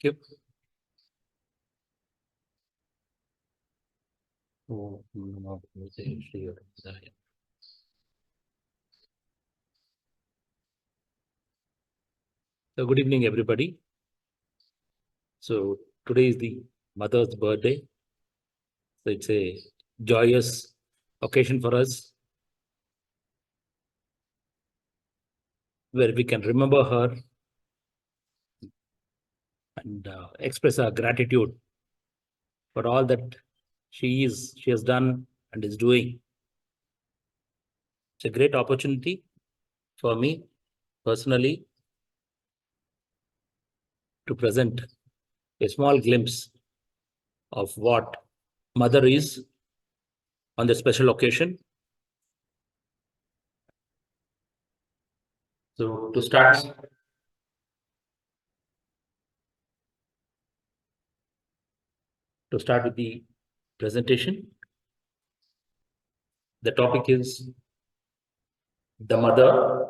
Thank you. So good evening, everybody. So today is the mother's birthday. So it's a joyous occasion for us where we can remember her and express our gratitude for all that she has done and is doing. It's a great opportunity for me personally to present a small glimpse of what mother is on the special occasion. So to start with the presentation, the topic is the mother,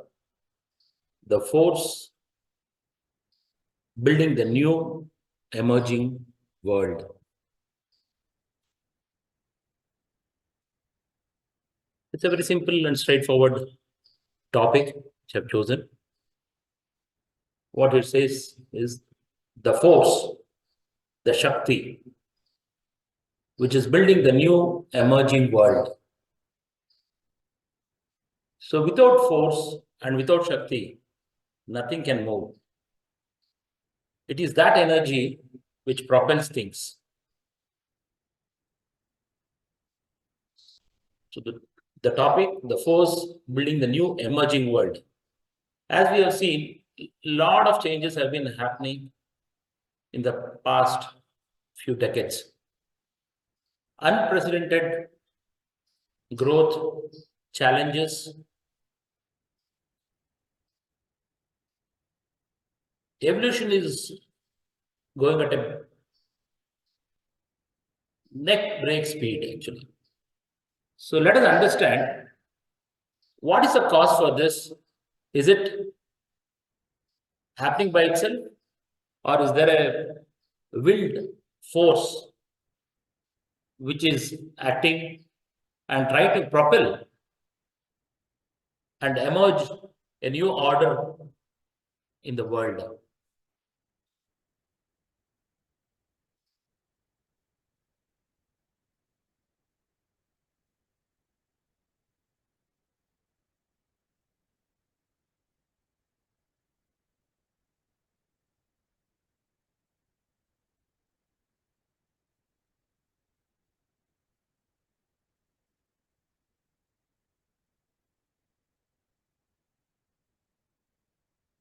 the force building the new emerging world. It's a very simple and straightforward topic which I've chosen. What it says is the force, the Shakti, which is building the new emerging world. So without force and without Shakti, nothing can move. It is that energy which propels things. So the topic, the force building the new emerging world. As we have seen, a lot of changes have been happening in the past few decades. Unprecedented growth, challenges, evolution is going at a neck break speed, actually. So let us understand what is the cause for this. Is it happening by itself, or is there a willed force which is acting and trying to propel and emerge a new order in the world?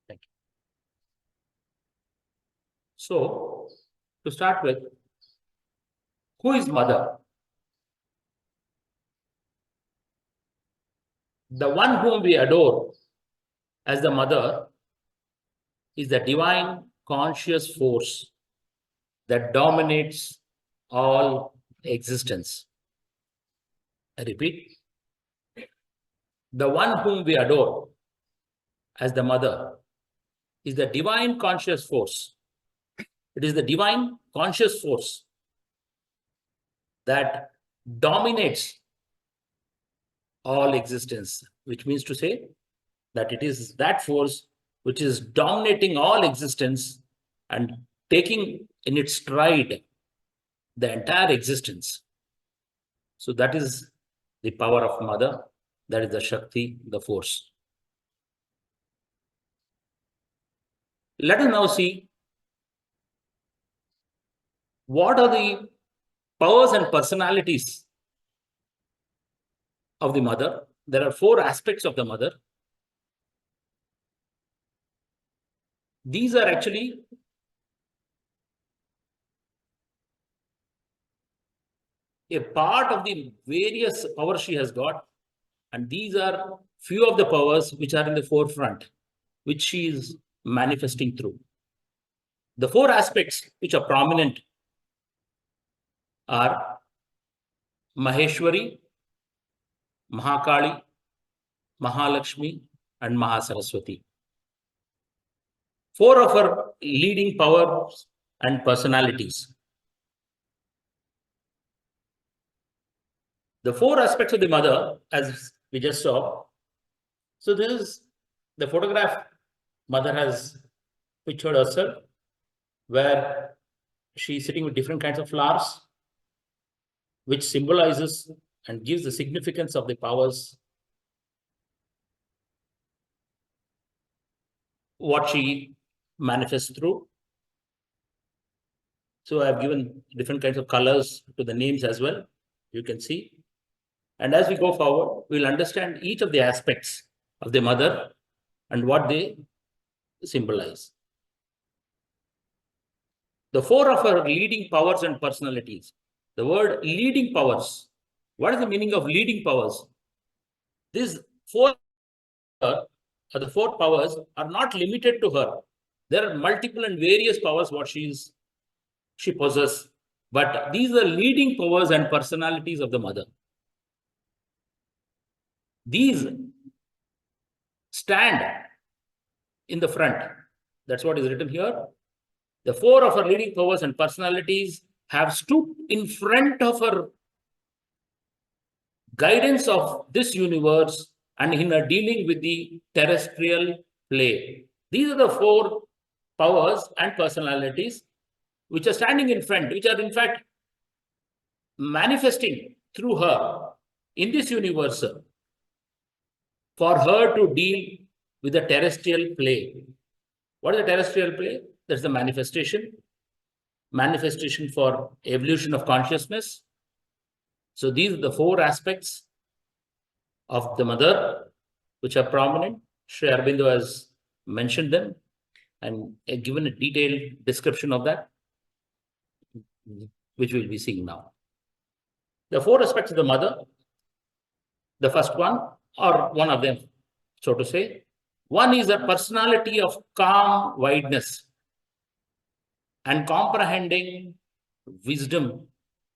Thank you. So, to start with, who is mother? The one whom we adore as the mother is the divine conscious force that dominates all existence. I repeat, the one whom we adore as the mother is the divine conscious force. It is the divine conscious force that dominates all existence, which means to say that it is that force which is dominating all existence and taking in its stride the entire existence. So that is the power of mother, that is the Shakti, the force. Let us now see what are the powers and personalities of the mother. There are 4 aspects of the mother. These are actually a part of the various powers she has got, and these are few of the powers which are in the forefront, which she is manifesting through. The 4 aspects which are prominent are Maheshwari, Mahakali, Mahalakshmi, and Mahasaraswati. 4 of her leading powers and personalities. The four aspects of the mother, as we just saw. So this is the photograph mother has pictured herself, where she's sitting with different kinds of flowers, which symbolizes and gives the significance of the powers, what she manifests through. So I've given different kinds of colors to the names as well, you can see. And as we go forward, we'll understand each of the aspects of the mother and what they symbolize. The four of her leading powers and personalities. The word leading powers. What is the meaning of leading powers? These four the four powers are not limited to her. There are multiple and various powers what she possesses. But these are leading powers and personalities of the mother. These stand in the front. That's what is written here. The four of her leading powers and personalities have stood in front of her guidance of this universe and in her dealing with the terrestrial plane. These are the four powers and personalities which are standing in front, which are in fact manifesting through her in this universe for her to deal with the terrestrial plane. What is the terrestrial plane? That's the manifestation for evolution of consciousness. So these are the four aspects of the mother which are prominent. Sri Aurobindo has mentioned them and given a detailed description of that, which we'll be seeing now. The four aspects of the mother, the first one, or one of them, so to say, one is a personality of calm wideness and comprehending wisdom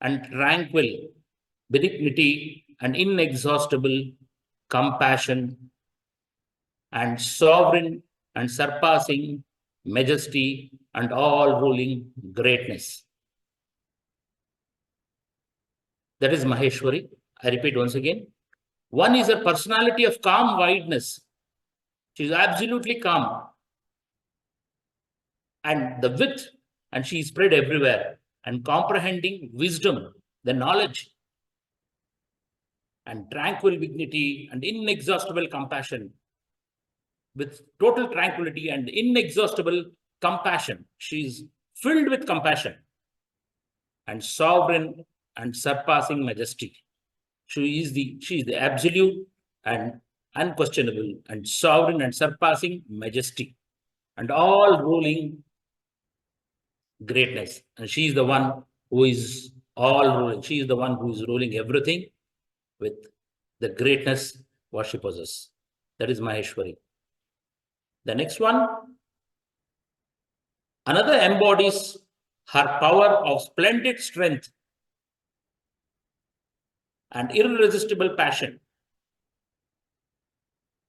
and tranquil benignity and inexhaustible compassion and sovereign and surpassing majesty and all-ruling greatness. That is Maheshwari. I repeat once again. One is a personality of calm wideness. She is absolutely calm. And the width, and she is spread everywhere. And comprehending wisdom, the knowledge, and tranquil dignity and inexhaustible compassion. With total tranquility and inexhaustible compassion. She is filled with compassion and sovereign and surpassing majesty. She is the absolute and unquestionable and sovereign and surpassing majesty and all ruling greatness. And she is the one who is all ruling. She is the one who is ruling everything with the greatness what she possesses. That is Maheshwari. The next one, another embodies her power of splendid strength and irresistible passion.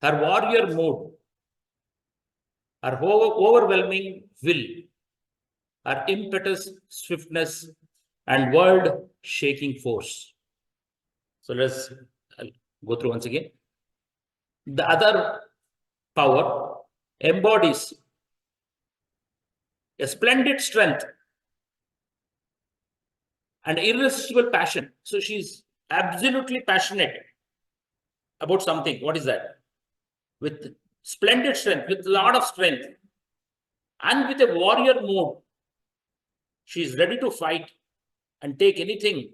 Her warrior mood, her overwhelming will, her impetus, swiftness, and world-shaking force. So I'll go through once again. The other power embodies a splendid strength and irresistible passion. So she's absolutely passionate about something. What is that? With splendid strength, with a lot of strength, and with a warrior mood. She is ready to fight and take anything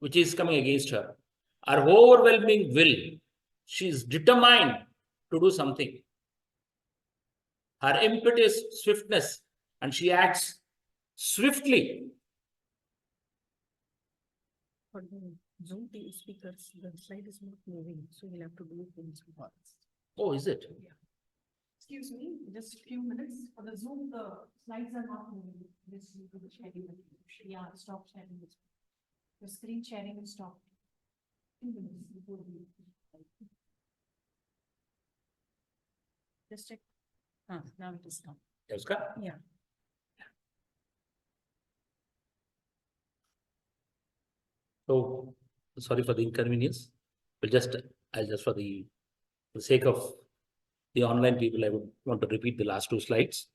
which is coming against her. Her overwhelming will. She is determined to do something. Her impetus, swiftness, and she acts swiftly. For the Zoom speakers, the slide is not moving, so we'll have to do it in some parts. Oh, is it? Yeah. Excuse me, just a few minutes. For the Zoom, the slides are not moving. Just need to be sharing. Yeah, stop sharing. The screen sharing will stop. 2 minutes before we. Just check. Now it is done. Yeah. So sorry for the inconvenience. I'll just for the sake of the online people, I would want to repeat the last two slides.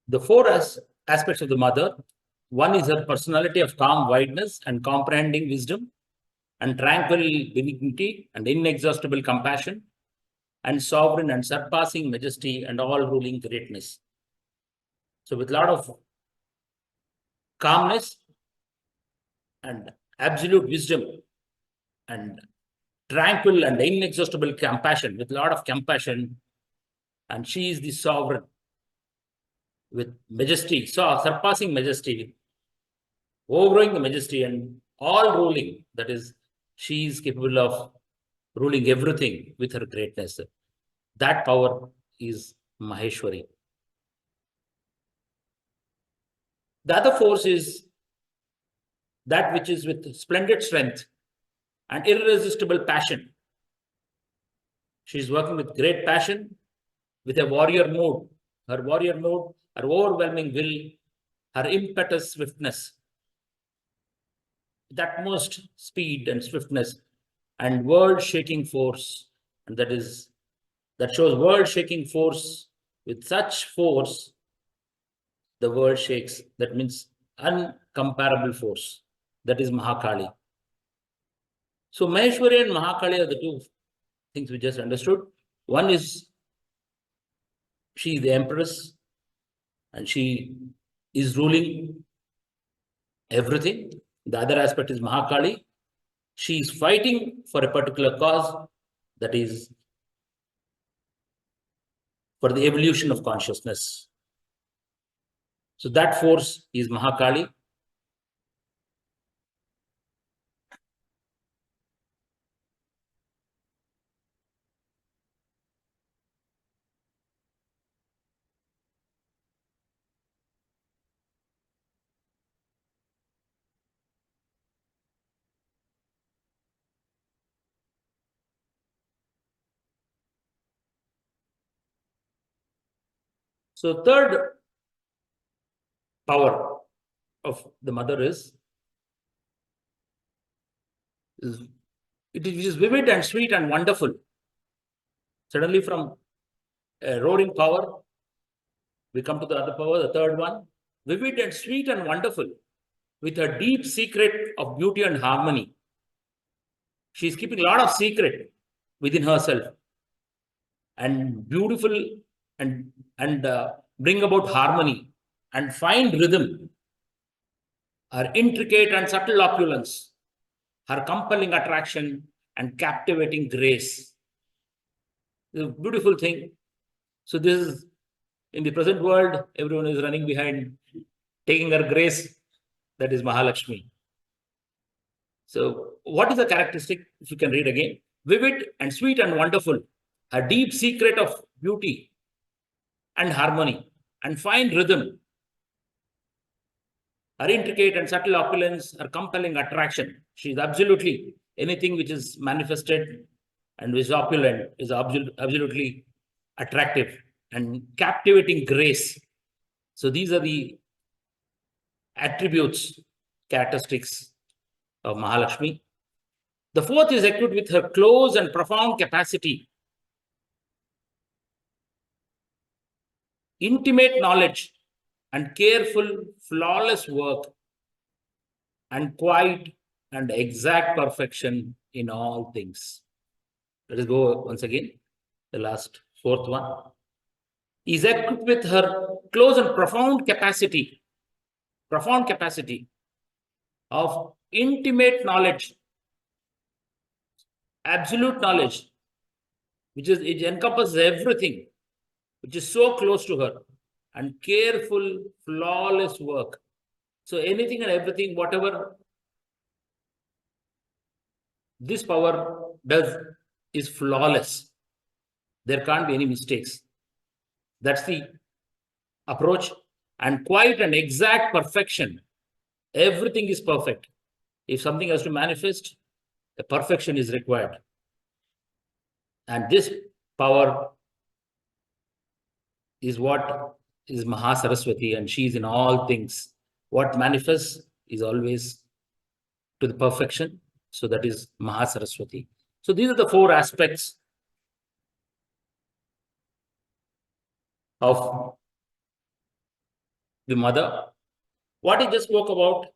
The four aspects of the mother. One is her personality of calm wideness and comprehending wisdom, and tranquil benignity and inexhaustible compassion, and sovereign and surpassing majesty and all ruling greatness. So with a lot of calmness and absolute wisdom and tranquil and inexhaustible compassion, with a lot of compassion, and she is the sovereign with majesty, so surpassing majesty, overgrowing the majesty and all ruling. That is, she is capable of ruling everything with her greatness. That power is Maheshwari. The other force is that which is with splendid strength and irresistible passion. She is working with great passion, with a warrior mood. Her warrior mood, her overwhelming will, her impetus swiftness, that most speed and swiftness and world-shaking force, and that shows world-shaking force. With such force, the world shakes. That means uncomparable force. That is Mahakali. So Maheshwari and Mahakali are the two things we just understood. One is she is the empress and she is ruling everything. The other aspect is Mahakali. She is fighting for a particular cause, that is for the evolution of consciousness. So that force is Mahakali. So third power of the mother is it is vivid and sweet and wonderful. Suddenly from a roaring power, we come to the other power, the third one, vivid and sweet and wonderful, with a deep secret of beauty and harmony. She's keeping a lot of secret within herself and beautiful and bring about harmony and find rhythm. Her intricate and subtle opulence, her compelling attraction and captivating grace. The beautiful thing. So this is in the present world, everyone is running behind taking her grace. That is Mahalakshmi. So what is the characteristic? If you can read again, vivid and sweet and wonderful, a deep secret of beauty and harmony and fine rhythm, her intricate and subtle opulence, her compelling attraction. She is absolutely anything which is manifested and is opulent is absolutely attractive and captivating grace. So these are the attributes, characteristics of Mahalakshmi. The fourth is equipped with her close and profound capacity, intimate knowledge, and careful, flawless work, and quiet and exact perfection in all things. Let us go once again. The last fourth one is equipped with her close and profound capacity of intimate knowledge, absolute knowledge, it encompasses everything, which is so close to her, and careful, flawless work. So anything and everything, whatever this power does is flawless. There can't be any mistakes. That's the approach. And quite an exact perfection. Everything is perfect. If something has to manifest, the perfection is required. And this power is what is Mahasaraswati, and she is in all things. What manifests is always to the perfection. So that is Mahasaraswati. So these are the four aspects of the mother. What I just spoke about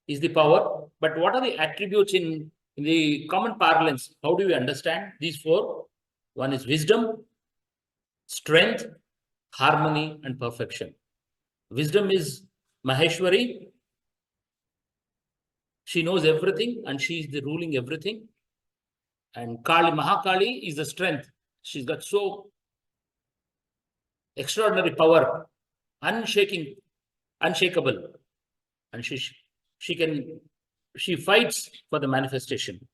is the power, but what are the attributes in the common parlance? How do we understand these four? One is wisdom, strength, harmony, and perfection. Wisdom is Maheshwari. She knows everything and she is the ruling everything. And Kali, Mahakali is the strength. She's got so extraordinary power, unshaking, unshakable. And she fights for the manifestation.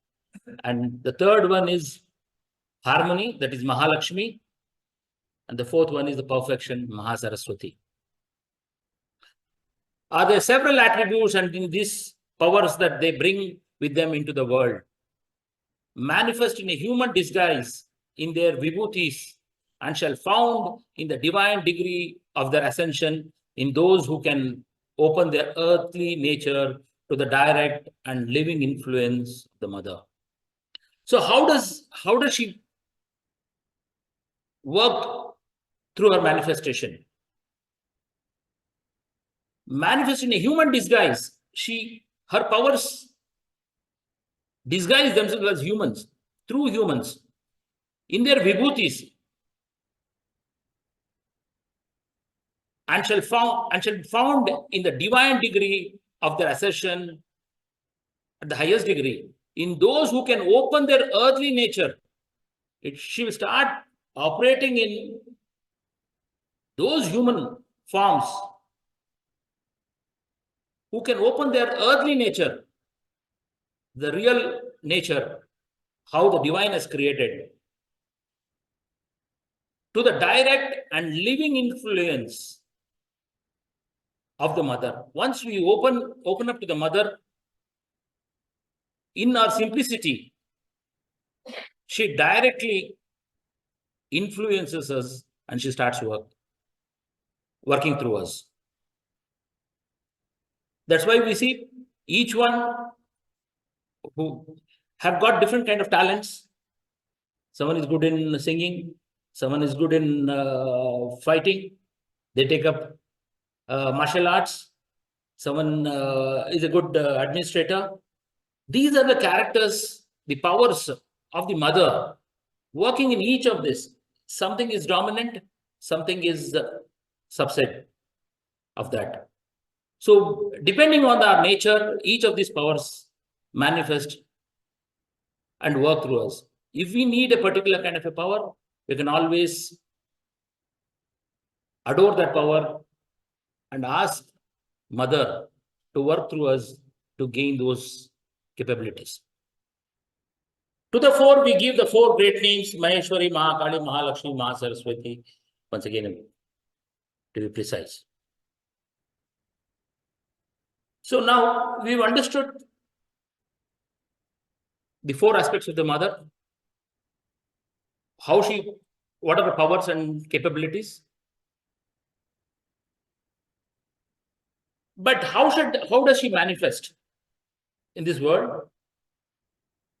And the third one is harmony, that is Mahalakshmi. And the fourth one is the perfection, Mahasaraswati. Are there several attributes and in these powers that they bring with them into the world? Manifest in a human disguise in their vibhutis and shall found in the divine degree of their ascension in those who can open their earthly nature to the direct and living influence of the mother. So how does she work through her manifestation? Manifest in a human disguise. Her powers disguise themselves as humans, through humans, in their vibhutis, and shall found in the divine degree of their ascension at the highest degree. In those who can open their earthly nature, she will start operating in those human forms who can open their earthly nature, the real nature, how the divine has created, to the direct and living influence of the mother. Once we open up to the mother, in our simplicity, she directly influences us and she starts working through us. That's why we see each one who have got different kind of talents. Someone is good in singing, someone is good in fighting. They take up martial arts. Someone is a good administrator. These are the characters, the powers of the mother working in each of this. Something is dominant, something is subset of that. So depending on our nature, each of these powers manifest and work through us. If we need a particular kind of a power, we can always adore that power and ask mother to work through us to gain those capabilities. To the four, we give the four great names: Maheshwari, Mahakali, Mahalakshmi, Mahasaraswati. Once again, to be precise. So now we've understood the four aspects of the mother, what are the powers and capabilities. But how does she manifest in this world?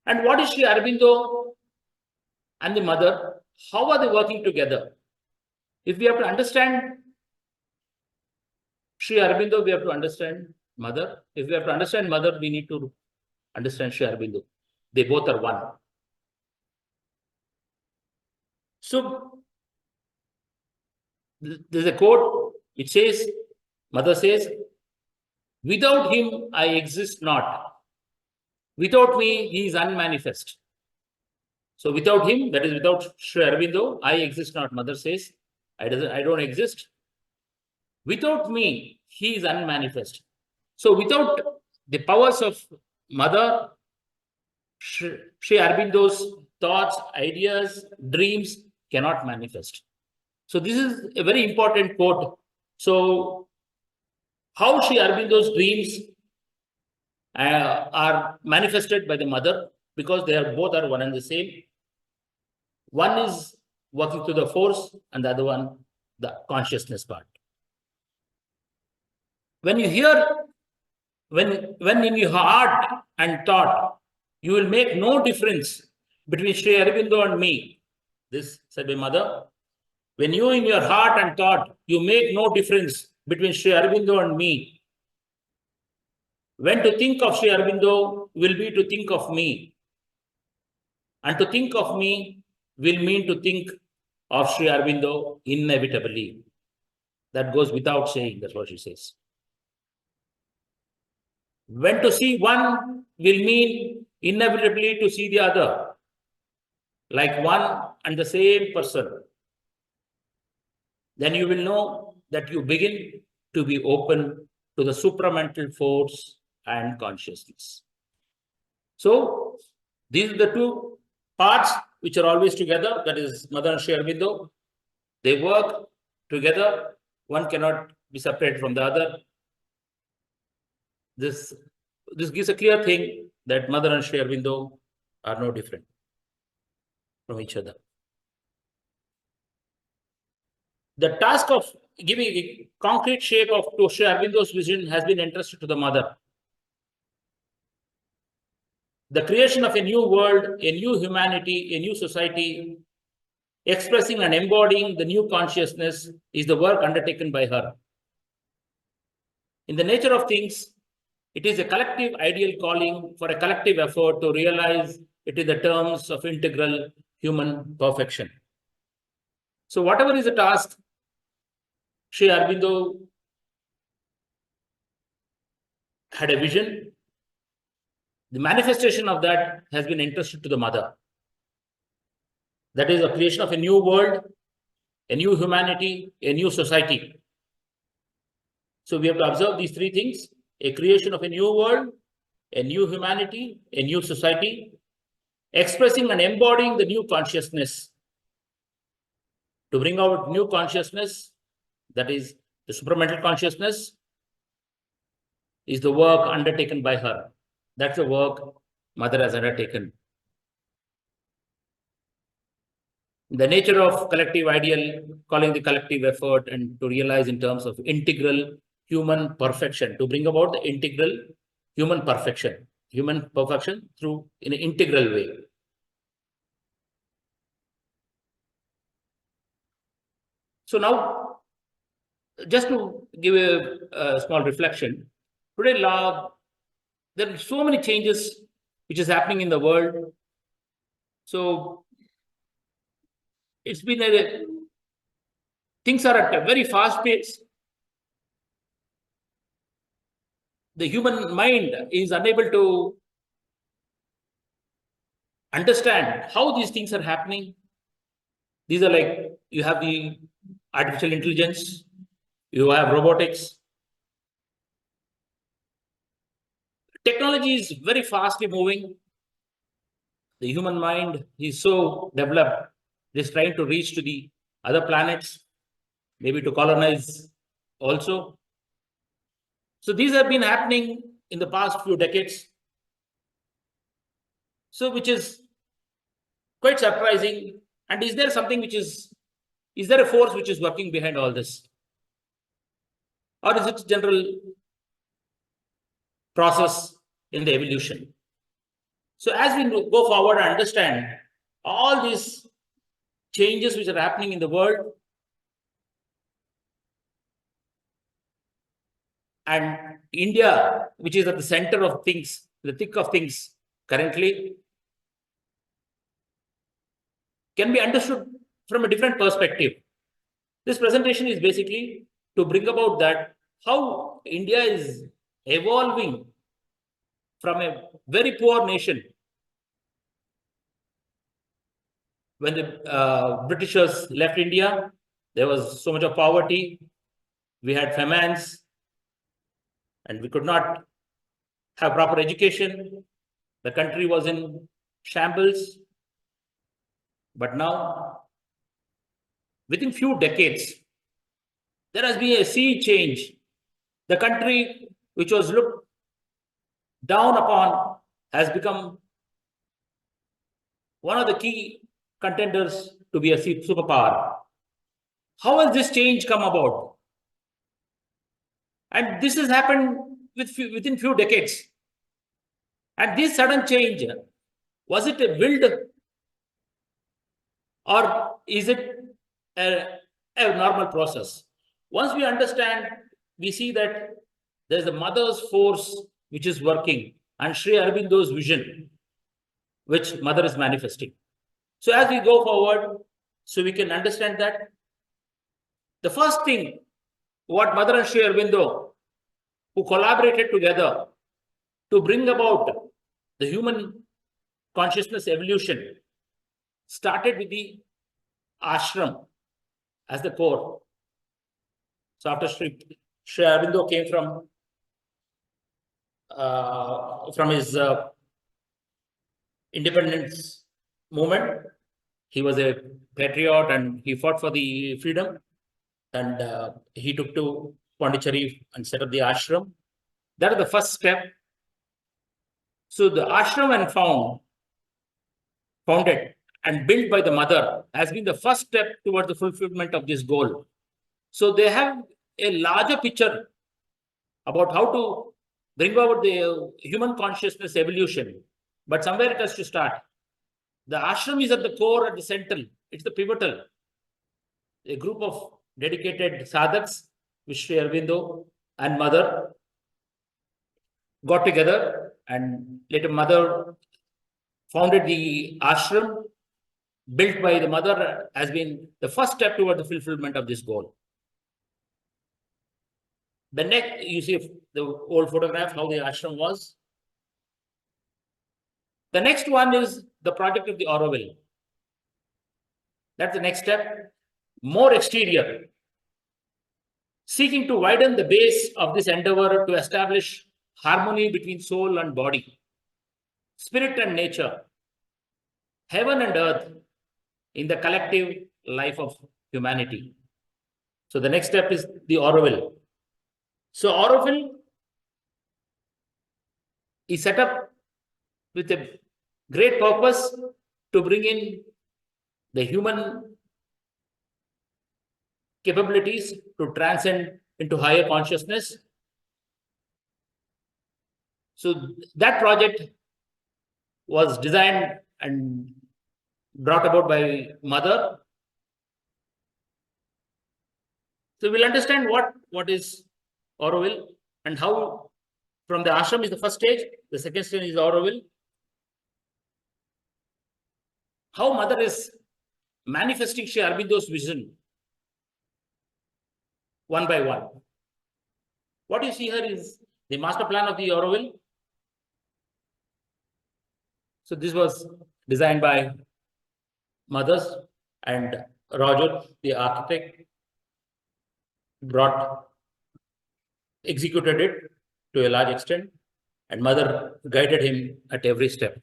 And what is Sri Aurobindo and the mother? How are they working together? If we have to understand Sri Aurobindo, we have to understand mother. If we have to understand mother, we need to understand Sri Aurobindo. They both are one. So there's a quote which says, mother says, without him, I exist not. Without me, he is unmanifest. So without him, that is without Sri Aurobindo, I exist not. Mother says, I don't exist. Without me, he is unmanifest. So without the powers of mother, Sri Aurobindo's thoughts, ideas, dreams, cannot manifest. So this is a very important quote. So how Sri Aurobindo's dreams are manifested by the mother, because they are both are one and the same. One is working through the force, and the other one, the consciousness part. When you hear, when in your heart and thought, you will make no difference between Sri Aurobindo and me. This said by mother. When you in your heart and thought, you make no difference between Sri Aurobindo and me. When to think of Sri Aurobindo will be to think of me. And to think of me will mean to think of Sri Aurobindo inevitably. That goes without saying, that's what she says. When to see one will mean inevitably to see the other, like one and the same person. Then you will know that you begin to be open to the supramental force and consciousness. So these are the two parts which are always together, that is Mother and Sri Aurobindo. They work together. One cannot be separated from the other. This gives a clear thing that Mother and Sri Aurobindo are no different from each other. The task of giving a concrete shape to Sri Aurobindo's vision has been entrusted to the mother. The creation of a new world, a new humanity, a new society, expressing and embodying the new consciousness is the work undertaken by her. In the nature of things, it is a collective ideal calling for a collective effort to realize it in the terms of integral human perfection. So whatever is the task, Sri Aurobindo had a vision. The manifestation of that has been entrusted to the mother. That is the creation of a new world, a new humanity, a new society. So we have to observe these three things: a creation of a new world, a new humanity, a new society, expressing and embodying the new consciousness. To bring out new consciousness, that is the supramental consciousness, is the work undertaken by her. That's the work mother has undertaken. The nature of collective ideal, calling the collective effort and to realize in terms of integral human perfection, to bring about the integral human perfection through in an integral way. So now, just to give a small reflection, today there are so many changes which is happening in the world. So it's been things are at a very fast pace. The human mind is unable to understand how these things are happening. These are like, you have the artificial intelligence, you have robotics. Technology is very fastly moving. The human mind is so developed, it is trying to reach to the other planets, maybe to colonize also. So these have been happening in the past few decades. So which is quite surprising. And is there something is there a force which is working behind all this? Or is it general process in the evolution? So as we go forward and understand all these changes which are happening in the world, and India, which is at the center of things, the thick of things currently, can be understood from a different perspective. This presentation is basically to bring about that how India is evolving from a very poor nation. When the Britishers left India, there was so much of poverty. We had famines, and we could not have proper education. The country was in shambles. But now within few decades, there has been a sea change. The country which was looked down upon has become one of the key contenders to be a superpower. How has this change come about? And this has happened within few decades. And this sudden change, was it a willed or is it a, a normal process? Once we understand, we see that there's a mother's force which is working and Sri Aurobindo's vision, which mother is manifesting. So as we go forward, so we can understand that the first thing, what Mother and Sri Aurobindo, who collaborated together to bring about the human consciousness evolution, started with the ashram as the core. So after Sri Aurobindo came from his independence movement, he was a patriot and he fought for the freedom. And he took to Pondicherry and set up the ashram. That is the first step. So the ashram and founded and built by the mother has been the first step towards the fulfillment of this goal. So they have a larger picture about how to bring about the human consciousness evolution. But somewhere it has to start. The ashram is at the core, at the center. It's the pivotal. A group of dedicated sadhaks, which Sri Aurobindo and mother got together, and later mother founded the ashram built by the mother has been the first step toward the fulfillment of this goal. The next, you see the old photograph, how the ashram was. The next one is the project of the Auroville. That's the next step. More exterior, seeking to widen the base of this endeavor to establish harmony between soul and body, spirit and nature, heaven and earth in the collective life of humanity. So the next step is the Auroville. So Auroville is set up with a great purpose to bring in the human capabilities to transcend into higher consciousness. So that project was designed and brought about by mother. So we'll understand what is Auroville and how from the ashram is the first stage, the second stage is Auroville. How mother is manifesting Sri Aurobindo's vision one by one. What you see here is the master plan of the Auroville. So this was designed by mothers, and Roger, the architect, executed it to a large extent, and mother guided him at every step.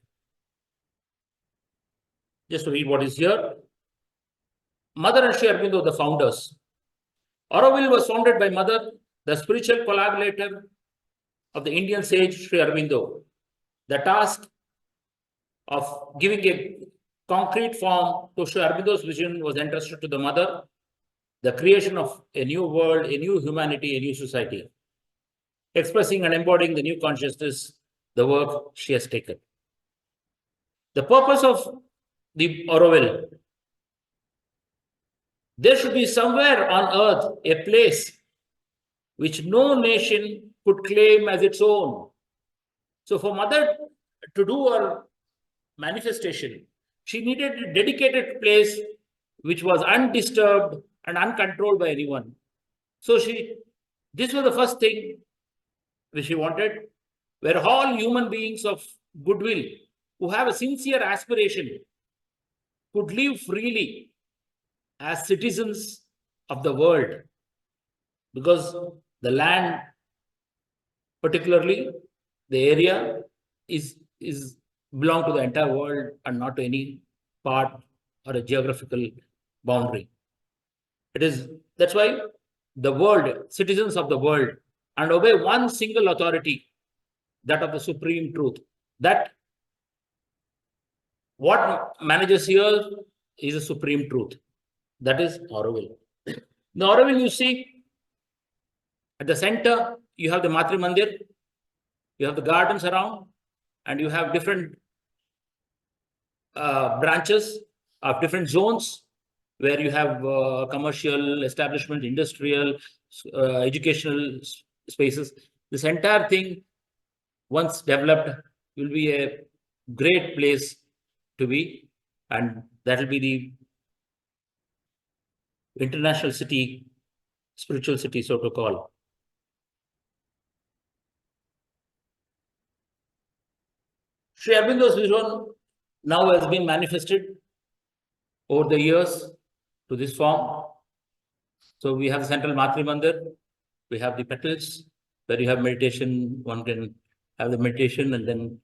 Just to read what is here. Mother and Sri Aurobindo, the founders. Auroville was founded by mother, the spiritual collaborator of the Indian sage Sri Aurobindo. The task of giving a concrete form to Sri Aurobindo's vision was entrusted to the mother, the creation of a new world, a new humanity, a new society, expressing and embodying the new consciousness, the work she has taken. The purpose of the Auroville: there should be somewhere on earth a place which no nation could claim as its own. So for mother to do her manifestation, she needed a dedicated place which was undisturbed and uncontrolled by anyone. So this was the first thing which she wanted, where all human beings of goodwill who have a sincere aspiration could live freely as citizens of the world, because the land, particularly the area, is belong to the entire world and not to any part or a geographical boundary. It is, that's why the world, citizens of the world, and obey one single authority, that of the supreme truth. That what manages here is a supreme truth. That is Auroville. The Auroville, you see, at the center, you have the Matri Mandir, you have the gardens around, and you have different branches of different zones where you have commercial establishment, industrial, educational spaces. This entire thing, once developed, will be a great place to be, and that will be the international city, spiritual city, so to call. Sri Aurobindo's vision now has been manifested over the years to this form. So we have the central Matri Mandir, we have the petals where you have meditation. One can have the meditation and then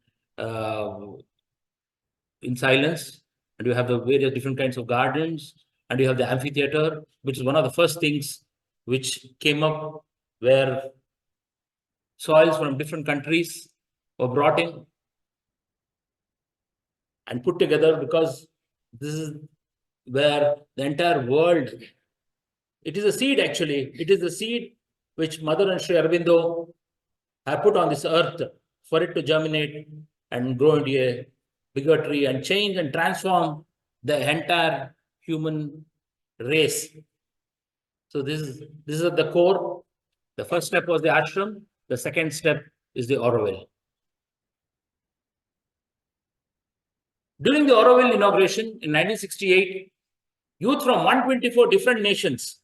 in silence, and you have the various different kinds of gardens, and you have the amphitheater, which is one of the first things which came up, where soils from different countries were brought in and put together, because this is where the entire world, it is a seed actually, it is the seed which Mother and Sri Aurobindo have put on this earth for it to germinate and grow into a bigger tree and change and transform the entire human race. So this is at the core. The first step was the ashram. The second step is the Auroville. During the Auroville inauguration in 1968, youth from 124 different nations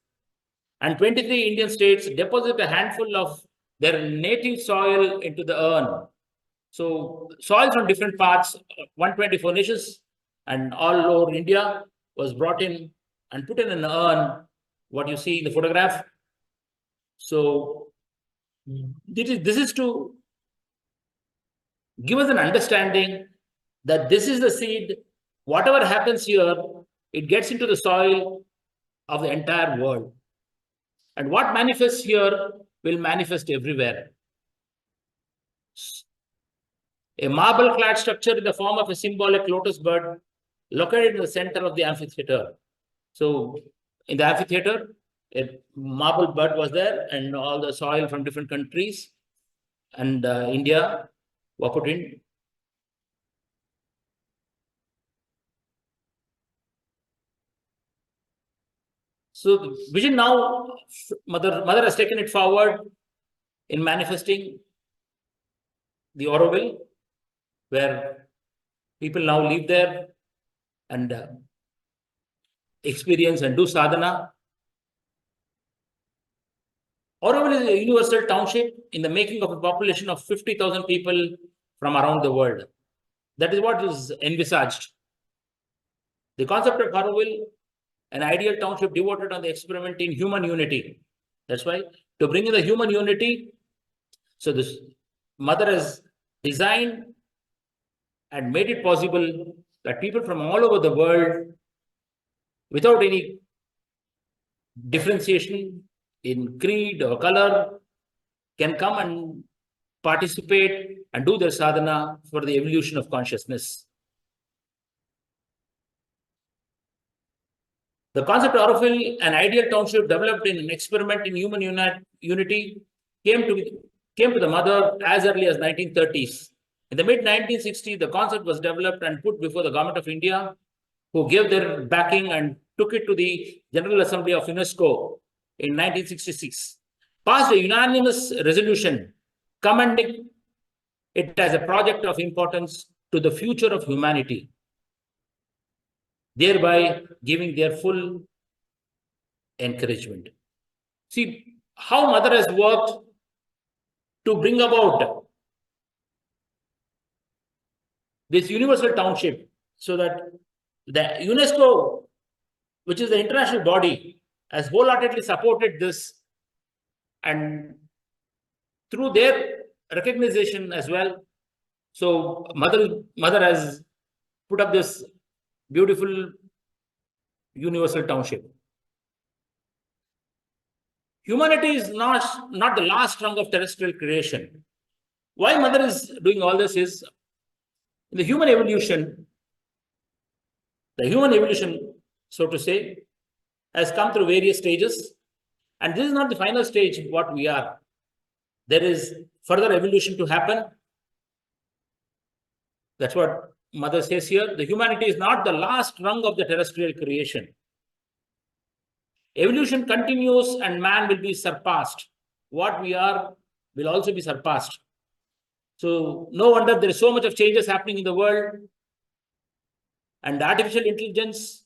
and 23 Indian states deposit a handful of their native soil into the urn. So soils from different parts, 124 nations and all over India was brought in and put in an urn, what you see in the photograph. So this is to give us an understanding that this is the seed, whatever happens here, it gets into the soil of the entire world. And what manifests here will manifest everywhere. A marble-clad structure in the form of a symbolic lotus bird located in the center of the amphitheater. So in the amphitheater, a marble bird was there, and all the soil from different countries and India were put in. So the vision now, mother has taken it forward in manifesting the Auroville, where people now live there and experience and do sadhana. Auroville is a universal township in the making of a population of 50,000 people from around the world. That is what is envisaged. The concept of Auroville, an ideal township devoted on the experiment in human unity. That's why, to bring in the human unity, so this mother has designed and made it possible that people from all over the world, without any differentiation in creed or color, can come and participate and do their sadhana for the evolution of consciousness. The concept of Auroville, an ideal township developed in an experiment in human unity, came to the mother as early as 1930s. In the mid-1960s, the concept was developed and put before the government of India, who gave their backing and took it to the General Assembly of UNESCO in 1966, passed a unanimous resolution commending it as a project of importance to the future of humanity, thereby giving their full encouragement. See how mother has worked to bring about this universal township, so that the UNESCO, which is the international body, has wholeheartedly supported this, and through their recognition as well. So mother has put up this beautiful universal township. humanity is not the last rung of terrestrial creation. Why mother is doing all this is in the human evolution, so to say, has come through various stages. And this is not the final stage of what we are. There is further evolution to happen. That's what mother says here. The humanity is not the last rung of the terrestrial creation. Evolution continues and man will be surpassed. What we are will also be surpassed. So no wonder there is so much of changes happening in the world. And artificial intelligence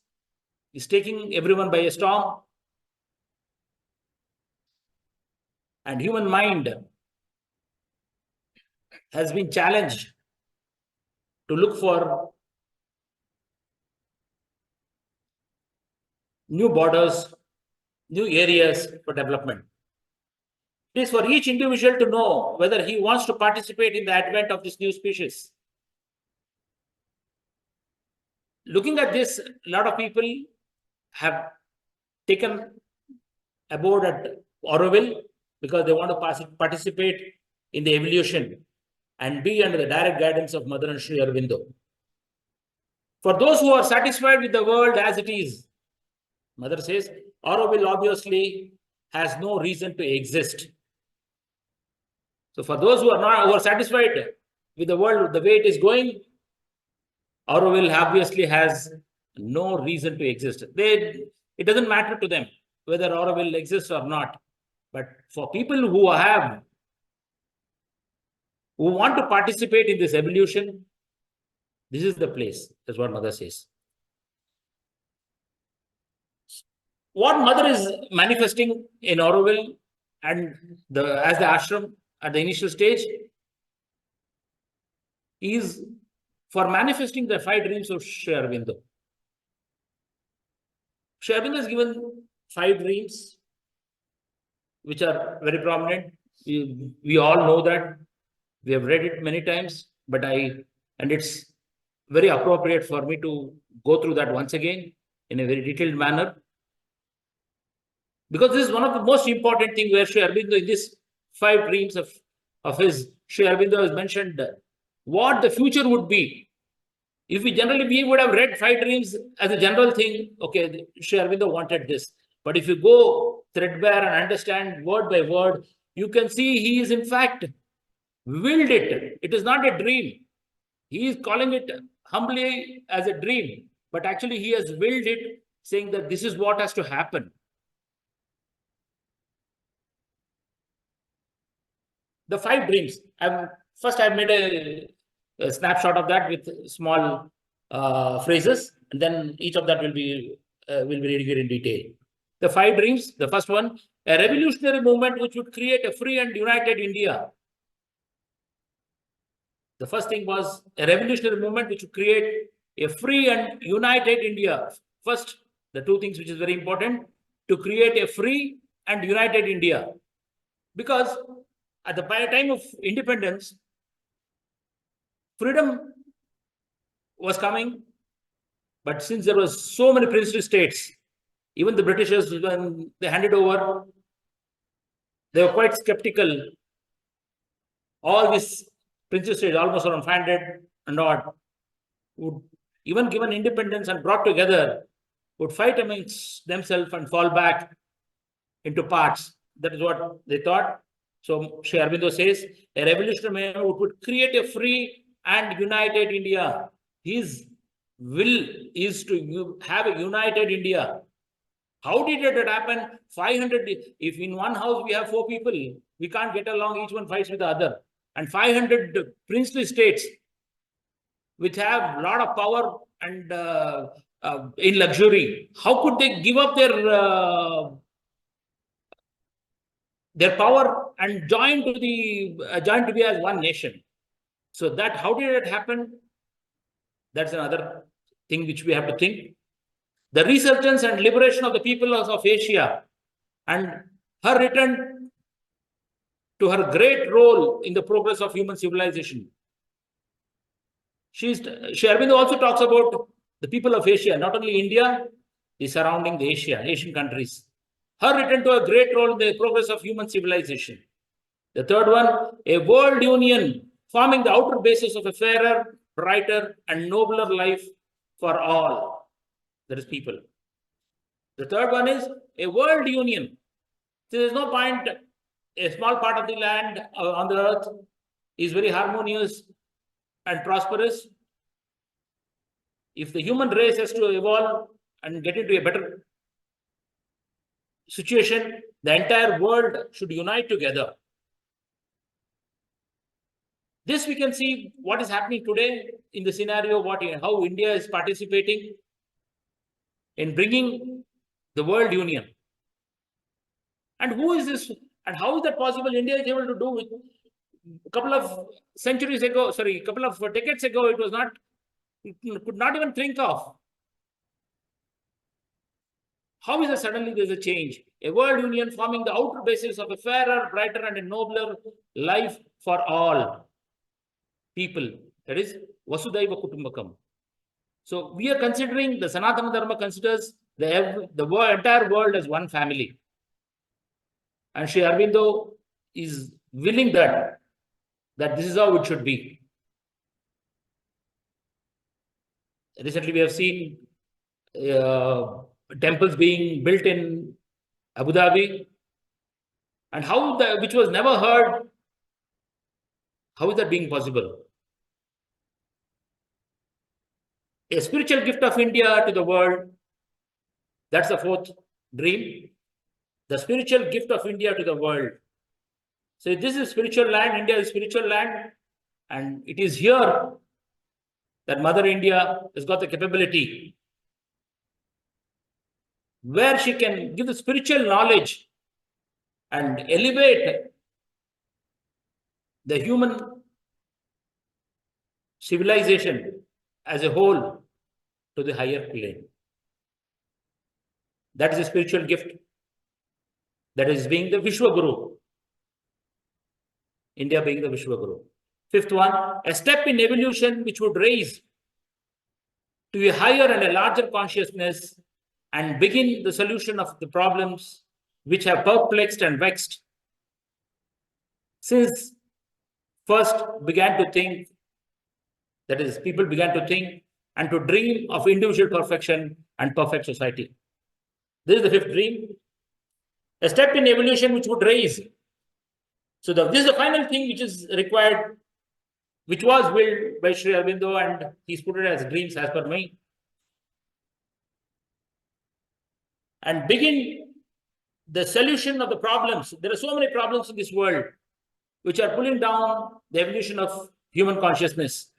is taking everyone by a storm. And human mind has been challenged to look for new borders, new areas for development. It is for each individual to know whether he wants to participate in the advent of this new species. Looking at this, a lot of people have taken aboard at Auroville because they want to participate in the evolution and be under the direct guidance of Mother and Sri Aurobindo. For those who are satisfied with the world as it is, Mother says, Auroville obviously has no reason to exist. So for those who are satisfied with the world the way it is going, Auroville obviously has no reason to exist. It doesn't matter to them whether Auroville exists or not. But for people who want to participate in this evolution, this is the place. That's what Mother says. What Mother is manifesting in Auroville and as the ashram at the initial stage is for manifesting the 5 dreams of Sri Aurobindo. Sri Aurobindo has given 5 dreams which are very prominent. We all know that. We have read it many times, and it's very appropriate for me to go through that once again in a very detailed manner. Because this is one of the most important things where Sri Aurobindo, in these 5 dreams of his, Sri Aurobindo has mentioned what the future would be. If we would have read 5 dreams as a general thing, okay, Sri Aurobindo wanted this. But if you go threadbare and understand word by word, you can see he is in fact willed it. It is not a dream. He is calling it humbly as a dream, but actually he has willed it, saying that this is what has to happen. The 5 dreams. I've made a snapshot of that with small phrases, and then each of that will be read here in detail. The 5 dreams. The first one: a revolutionary movement which would create a free and united India. The first thing was a revolutionary movement which would create a free and united India. First, the 2 things which is very important: to create a free and united India. Because at the time of independence, freedom was coming, but since there was so many princely states, even the Britishers, when they handed over, they were quite skeptical. All these princely states, almost around 500 and odd, would, even given independence and brought together, would fight amongst themselves and fall back into parts. That is what they thought. So Sri Aurobindo says, a revolutionary movement would create a free and united India. His will is to have a united India. How did it happen? 500, if in one house we have 4 people, we can't get along, each one fights with the other. And 500 princely states, which have a lot of power and in luxury, how could they give up their power and join to be as one nation? So that, how did it happen? That's another thing which we have to think. The resurgence and liberation of the people of Asia and her return to her great role in the progress of human civilization. Sri Aurobindo also talks about the people of Asia, not only India, the surrounding the Asian countries. her return to a great role in the progress of human civilization. The third one, a world union forming the outer basis of a fairer, brighter, and nobler life for all. That is people. The third one is a world union. So there is no point, a small part of the land on the earth is very harmonious and prosperous. If the human race has to evolve and get into a better situation, the entire world should unite together. This we can see what is happening today in the scenario, how India is participating in bringing the world union. And who is this? And how is that possible? India is able to do it. A couple of decades ago, it was not, could not even think of. How is it suddenly there's a change? A world union forming the outer basis of a fairer, brighter, and a nobler life for all people. That is Vasudhaiva Kutumbakam. So we are considering, the Sanatana Dharma considers the entire world as one family. And Sri Aurobindo is willing that this is how it should be. Recently, we have seen temples being built in Abu Dhabi, and which was never heard. How is that being possible? A spiritual gift of India to the world. That's the fourth dream. The spiritual gift of India to the world. So this is spiritual land. India is spiritual land, and it is here that Mother India has got the capability where she can give the spiritual knowledge and elevate the human civilization as a whole to the higher plane. That is a spiritual gift. That is being the Vishwa Guru. India being the Vishwa Guru. Fifth one, a step in evolution which would raise to a higher and a larger consciousness and begin the solution of the problems which have perplexed and vexed since first began to think, that is, people began to think and to dream of individual perfection and perfect society. This is the fifth dream. A step in evolution which would raise. So this is the final thing which is required, which was willed by Sri Aurobindo, and he's put it as dreams as per me. And begin the solution of the problems. There are so many problems in this world which are pulling down the evolution of human consciousness.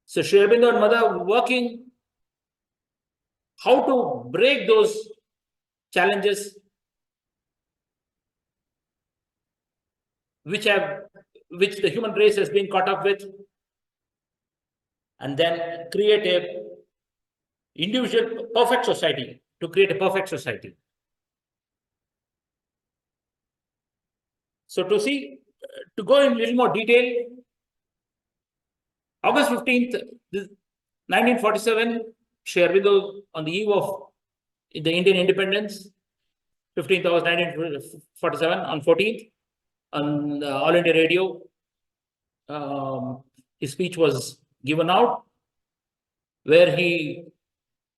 So Sri Aurobindo and Mother working how to break those challenges which the human race has been caught up with, and then create a individual perfect society, to create a perfect society. So to go in a little more detail, August 15th, 1947, Sri Aurobindo, on the eve of the Indian independence, 15th August 1947, on 14th, on All India Radio, his speech was given out, where he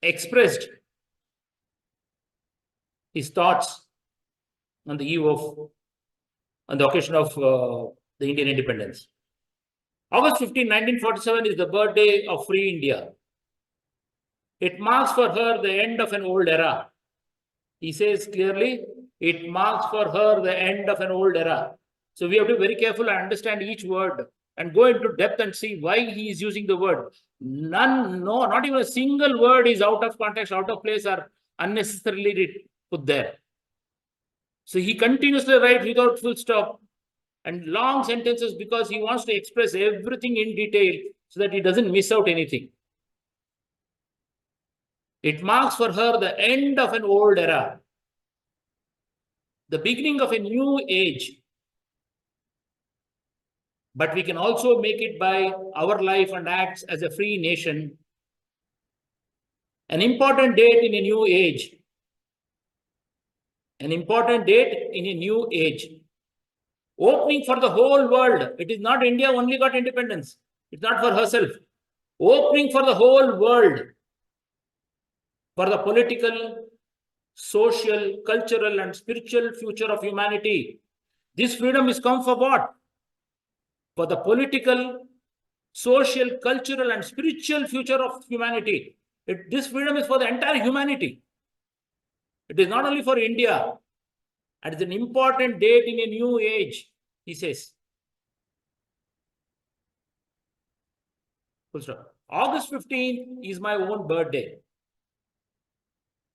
expressed his thoughts on the occasion of the Indian independence. August 15, 1947 is the birthday of Free India. It marks for her the end of an old era. He says clearly, it marks for her the end of an old era. So we have to be very careful and understand each word and go into depth and see why he is using the word. Not even a single word is out of context, out of place, or unnecessarily put there. So he continuously writes without full stop and long sentences because he wants to express everything in detail so that he doesn't miss out anything. It marks for her the end of an old era, the beginning of a new age. But we can also make it by our life and acts as a free nation. An important date in a new age. an important date in a new age. Opening for the whole world. It is not India only got independence. It's not for herself. Opening for the whole world, for the political, social, cultural, and spiritual future of humanity. This freedom is come for what? For the political, social, cultural, and spiritual future of humanity. This freedom is for the entire humanity. It is not only for India. And it's an important date in a new age, he says. August 15th is my own birthday.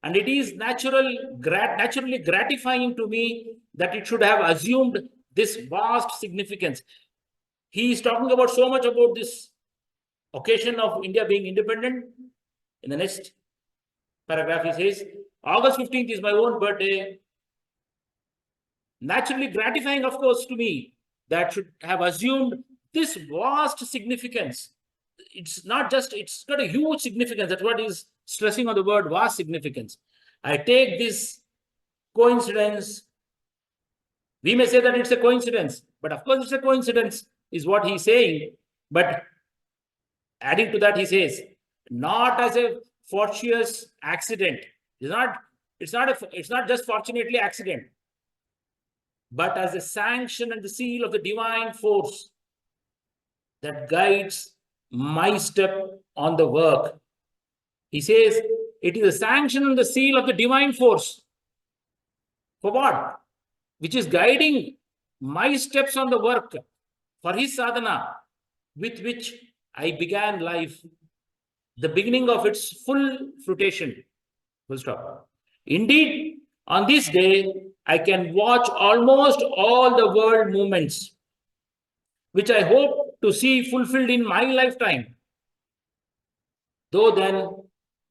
And it is naturally gratifying to me that it should have assumed this vast significance. He is talking about so much about this occasion of India being independent. In the next paragraph, he says, August 15th is my own birthday. Naturally gratifying, of course, to me that should have assumed this vast significance. It's not just, it's got a huge significance. That's what he's stressing on the word vast significance. I take this coincidence. We may say that it's a coincidence, but of course it's a coincidence, is what he's saying. But adding to that, he says, not as a fortuitous accident. It's not just fortunately accident, but as a sanction and the seal of the divine force that guides my step on the work. He says, it is a sanction and the seal of the divine force. For what? Which is guiding my steps on the work for his sadhana, with which I began life, the beginning of its full fruition. Full stop. Indeed, on this day, I can watch almost all the world movements, which I hope to see fulfilled in my lifetime. Though then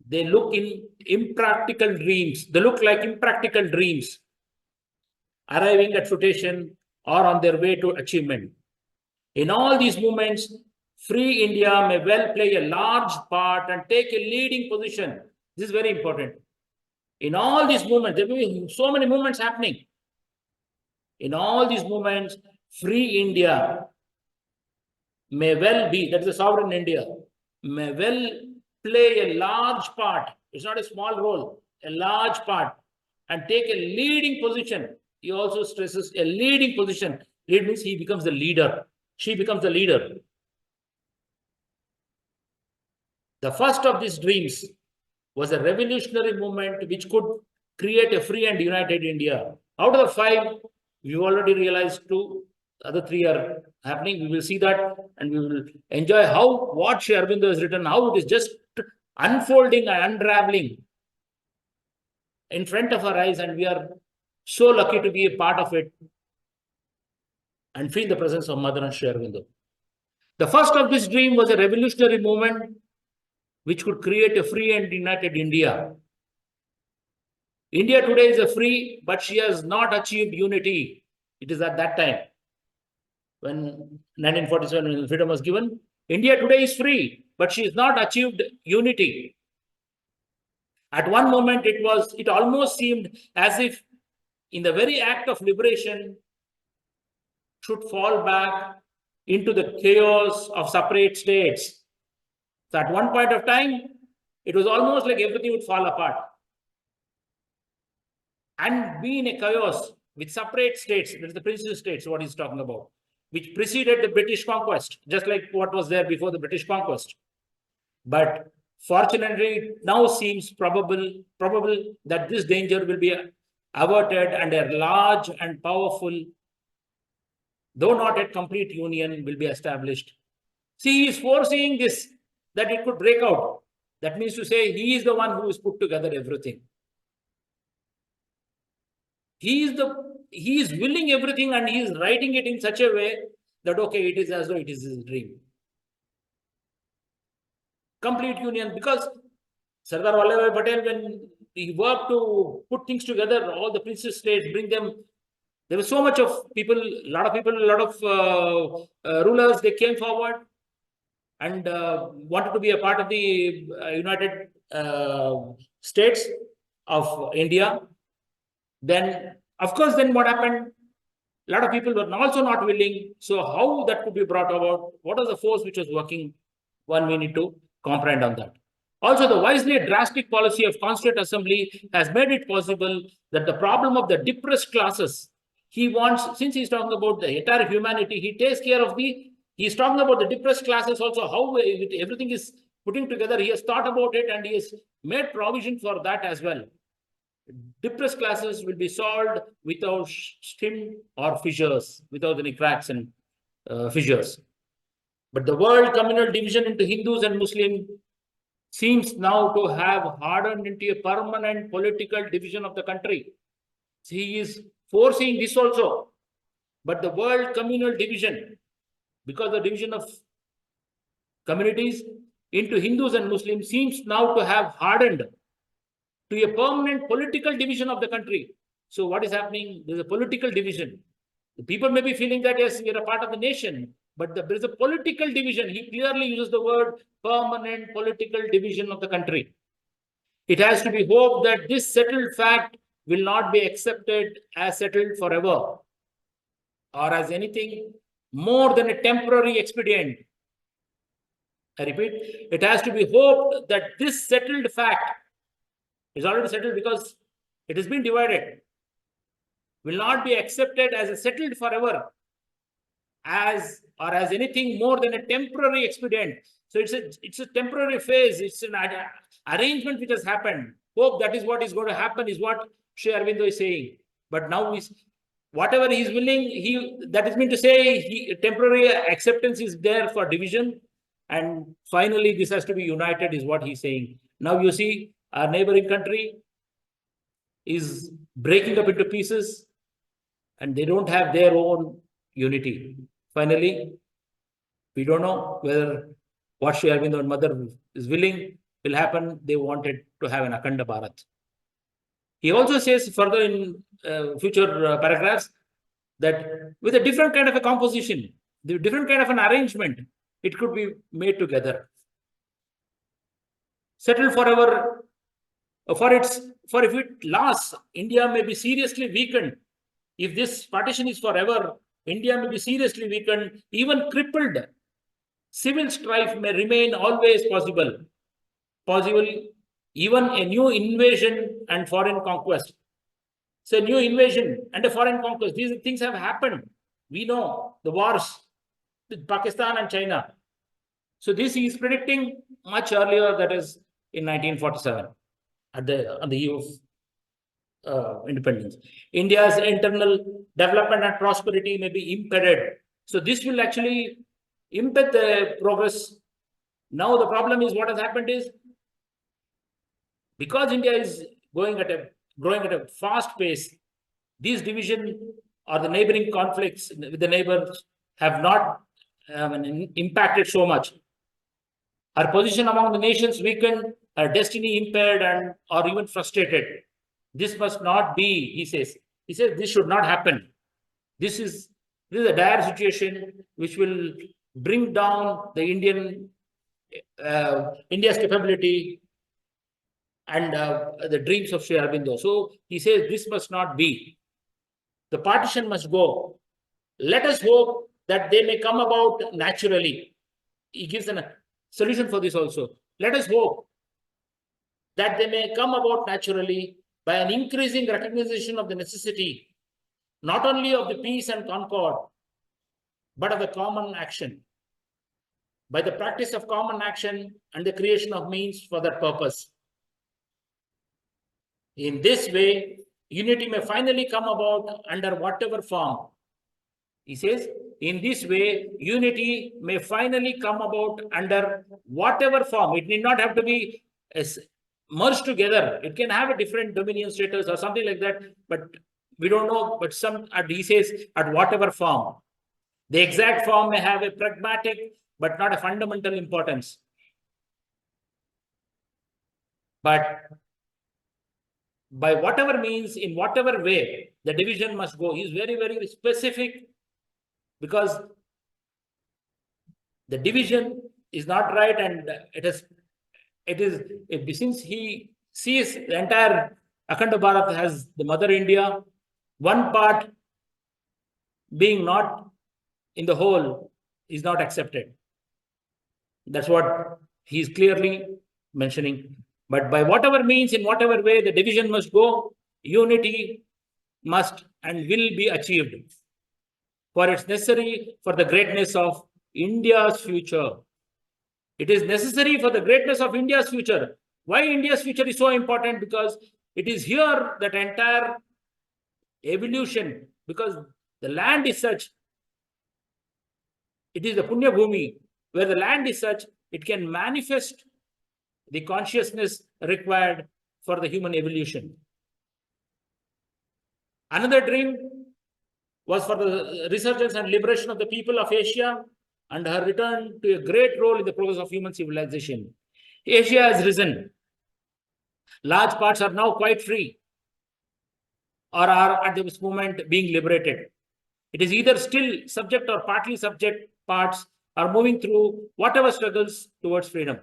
they look in impractical dreams, they look like impractical dreams, arriving at fruition or on their way to achievement. In all these movements, free India may well play a large part and take a leading position. This is very important. In all these movements, there will be so many movements happening. In all these movements, free India may well be, that is a sovereign India, may well play a large part. It's not a small role, a large part, and take a leading position. He also stresses a leading position. Lead means he becomes the leader. She becomes the leader. The first of these dreams was a revolutionary movement which could create a free and united India. Out of the 5, we've already realized 2, the other 3 are happening. We will see that and we will enjoy what Sri Aurobindo has written, how it is just unfolding and unraveling in front of our eyes, and we are so lucky to be a part of it and feel the presence of Mother and Sri Aurobindo. The first of this dream was a revolutionary movement which could create a free and united India. India today is a free, but she has not achieved unity. It is at that time, when 1947, when freedom was given, India today is free, but she has not achieved unity. At one moment, it almost seemed as if in the very act of liberation should fall back into the chaos of separate states. So at one point of time, it was almost like everything would fall apart and be in a chaos with separate states. That's the principal states, what he's talking about, which preceded the British conquest, just like what was there before the British conquest. But fortunately, it now seems probable that this danger will be averted and a large and powerful, though not yet complete union, will be established. See, he is foreseeing this, that it could break out. That means to say, he is the one who has put together everything. He is willing everything, and he is writing it in such a way that, okay, it is as though it is his dream. Complete union, because Sardar Vallabhbhai Patel, when he worked to put things together, all the princess states, bring them, there was so much of people, a lot of rulers, they came forward and wanted to be a part of the United States of India. then of course, then what happened? A lot of people were also not willing. So how that could be brought about? What was the force which was working? One, we need to comprehend on that. Also, the wisely drastic policy of Constituent Assembly has made it possible that the problem of the depressed classes, he wants, since he's talking about the entire humanity, he takes care of he's talking about the depressed classes also, how everything is putting together. He has thought about it and he has made provision for that as well. Depressed classes will be solved without stim or fissures, without any cracks and fissures. But the world communal division into Hindus and Muslims seems now to have hardened into a permanent political division of the country. He is foreseeing this also. But the world communal division, because the division of communities into Hindus and Muslims seems now to have hardened to a permanent political division of the country. So what is happening? There's a political division. The people may be feeling that, yes, we are a part of the nation, but there is a political division. He clearly uses the word permanent political division of the country. It has to be hoped that this settled fact will not be accepted as settled forever or as anything more than a temporary expedient. I repeat, it has to be hoped that this settled fact is already settled because it has been divided, will not be accepted as a settled forever as or as anything more than a temporary expedient. So it's a temporary phase. It's an arrangement which has happened. Hope that is what is going to happen is what Sri Aurobindo is saying. But now whatever he is willing, that is meant to say temporary acceptance is there for division. And finally, this has to be united is what he's saying. Now you see our neighboring country is breaking up into pieces and they don't have their own unity. Finally, we don't know whether what Sri Aurobindo and Mother is willing will happen. They wanted to have an Akhanda Bharat. He also says further in future paragraphs that with a different kind of a composition, the different kind of an arrangement, it could be made together. Settled forever, for if it lasts, India may be seriously weakened. If this partition is forever, India may be seriously weakened, even crippled. Civil strife may remain always possible. Even a new invasion and foreign conquest. So, new invasion and a foreign conquest, these things have happened. We know the wars with Pakistan and China. So, this he is predicting much earlier, that is in 1947, on the eve of independence. India's internal development and prosperity may be impeded. So, this will actually impede the progress. Now, the problem is what has happened is because India is growing at a fast pace, these division or the neighboring conflicts with the neighbors have not impacted so much. Our position among the nations weakened, our destiny impaired, and or even frustrated. This must not be, he says. He says this should not happen. This is a dire situation which will bring down the India's capability and the dreams of Sri Aurobindo. So he says this must not be. The partition must go. Let us hope that they may come about naturally. He gives a solution for this also. Let us hope that they may come about naturally by an increasing recognition of the necessity, not only of the peace and concord, but of the common action. By the practice of common action and the creation of means for that purpose. In this way, unity may finally come about under whatever form. He says, in this way, unity may finally come about under whatever form. It need not have to be merged together. It can have a different dominion status or something like that, but we don't know. But he says, at whatever form. The exact form may have a pragmatic, but not a fundamental importance. But by whatever means, in whatever way, the division must go. He is very, very specific because the division is not right, and since he sees the entire Akhanda Bharat has the mother India, one part being not in the whole is not accepted. That's what he's clearly mentioning. But by whatever means, in whatever way, the division must go, unity must and will be achieved. For it's necessary for the greatness of India's future. It is necessary for the greatness of India's future. Why India's future is so important? Because it is here that entire evolution, because the land is such, it is the Punya Bhumi, where the land is such, it can manifest the consciousness required for the human evolution. Another dream was for the resurgence and liberation of the people of Asia and her return to a great role in the progress of human civilization. Asia has risen. Large parts are now quite free or are at this moment being liberated. It is either still subject or partly subject parts are moving through whatever struggles towards freedom.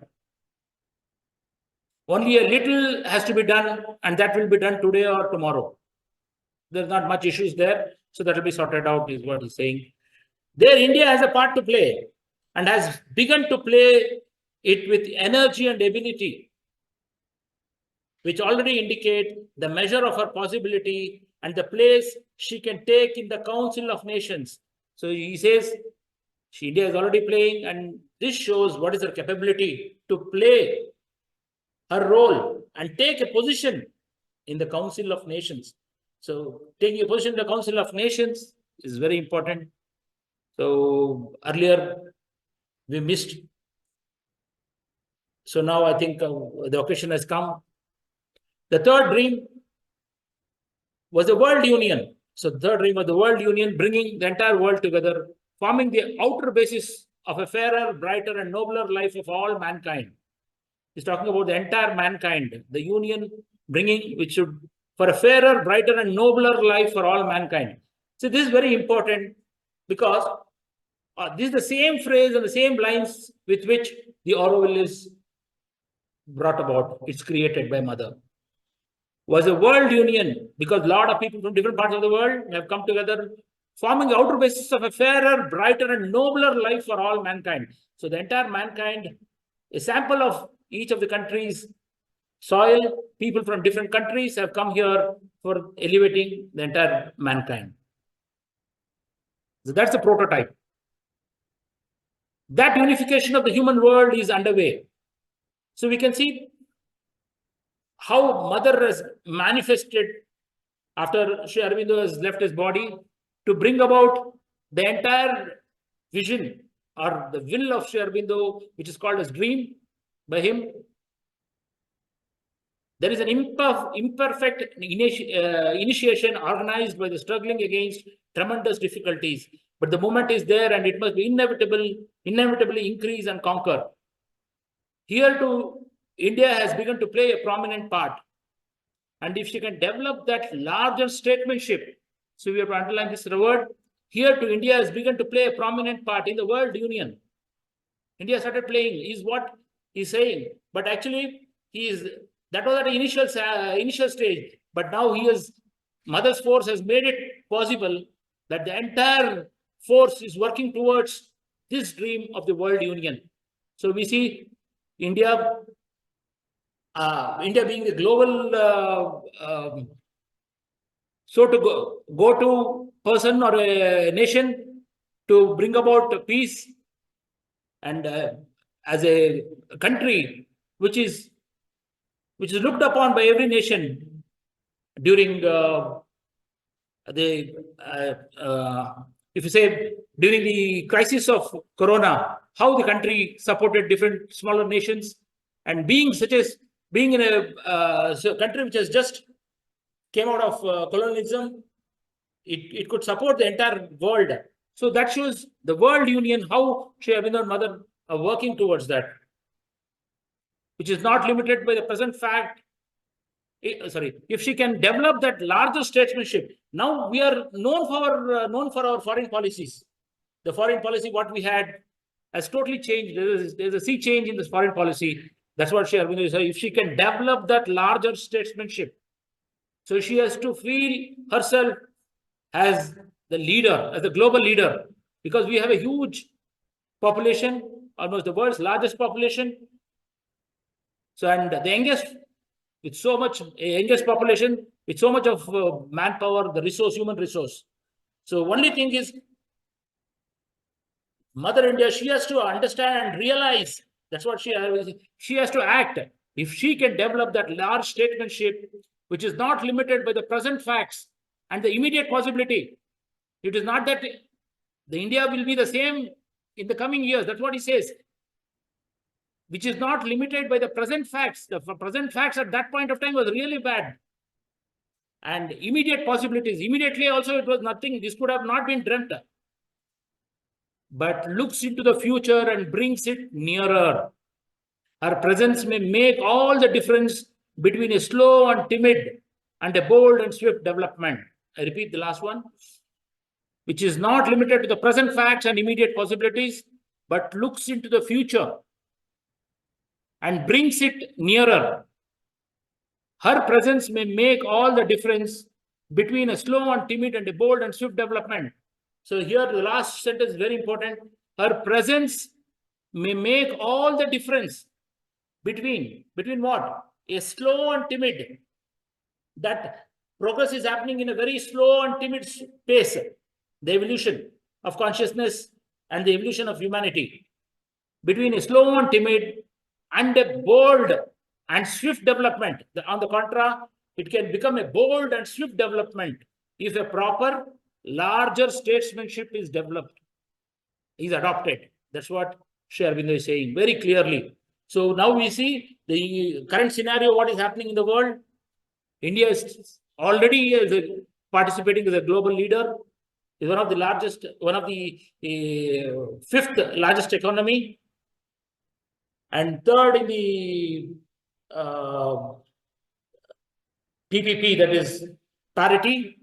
Only a little has to be done, and that will be done today or tomorrow. There's not much issues there, so that will be sorted out, is what he's saying. There, India has a part to play and has begun to play it with energy and ability, which already indicate the measure of her possibility and the place she can take in the Council of Nations. So he says, India is already playing, and this shows what is her capability to play her role and take a position in the Council of Nations. So taking a position in the Council of Nations is very important. So earlier we missed. So now I think the occasion has come. The third dream was the World Union. So the third dream was the World Union, bringing the entire world together, forming the outer basis of a fairer, brighter, and nobler life of all mankind. He's talking about the entire mankind, the union bringing, which should, for a fairer, brighter, and nobler life for all mankind. So this is very important because this is the same phrase and the same lines with which the Orwell is brought about. It's created by Mother. Was a world union because a lot of people from different parts of the world have come together, forming the outer basis of a fairer, brighter, and nobler life for all mankind. So the entire mankind, a sample of each of the countries' soil, people from different countries have come here for elevating the entire mankind. So that's the prototype. That unification of the human world is underway. So we can see how Mother has manifested after Sri Aurobindo has left his body to bring about the entire vision or the will of Sri Aurobindo, which is called as dream by him. There is an imperfect initiation organized by the struggling against tremendous difficulties. But the moment is there and it must be inevitably increase and conquer. Here too, India has begun to play a prominent part. And if she can develop that larger statesmanship, so we have to underline this word, here too, India has begun to play a prominent part in the world union. India started playing, is what he's saying. But actually, that was at the initial stage. But now Mother's force has made it possible that the entire force is working towards this dream of the world union. So we see India being the global so to go to person or a nation to bring about peace, and as a country which is looked upon by every nation during if you say during the crisis of Corona, how the country supported different smaller nations, and being in a country which has just came out of colonialism, it could support the entire world. So that shows the world union, how Sri Aurobindo and Mother are working towards that, which is not limited by the present fact. If she can develop that larger statesmanship, now we are known for our foreign policies. The foreign policy, what we had, has totally changed. There's a sea change in this foreign policy. That's what Sri Aurobindo is saying. If she can develop that larger statesmanship, So she has to feel herself as the leader, as the global leader, because we have a huge population, almost the world's largest population. So, and the youngest, with so much youngest population, with so much of manpower, the resource, human resource. So, only thing is, Mother India, she has to understand and realize that's what she has to act. If she can develop that large statesmanship, which is not limited by the present facts and the immediate possibility, it is not that the India will be the same in the coming years. That's what he says, which is not limited by the present facts. The present facts at that point of time was really bad. And immediate possibilities. Immediately also it was nothing. This could have not been dreamt. But looks into the future and brings it nearer. Her presence may make all the difference between a slow and timid and a bold and swift development. I repeat the last one, which is not limited to the present facts and immediate possibilities, but looks into the future and brings it nearer. Her presence may make all the difference between a slow and timid and a bold and swift development. So here the last sentence is very important. Her presence may make all the difference between what? A slow and timid. That progress is happening in a very slow and timid pace. The evolution of consciousness and the evolution of humanity. Between a slow and timid and a bold and swift development. On the contra, it can become a bold and swift development if a proper, larger statesmanship is developed, is adopted. That's what Sri Aurobindo is saying very clearly. So now we see the current scenario, what is happening in the world. India is already participating as a global leader, is one of the largest, one of the fifth largest economy, and third in the PPP, that is parity.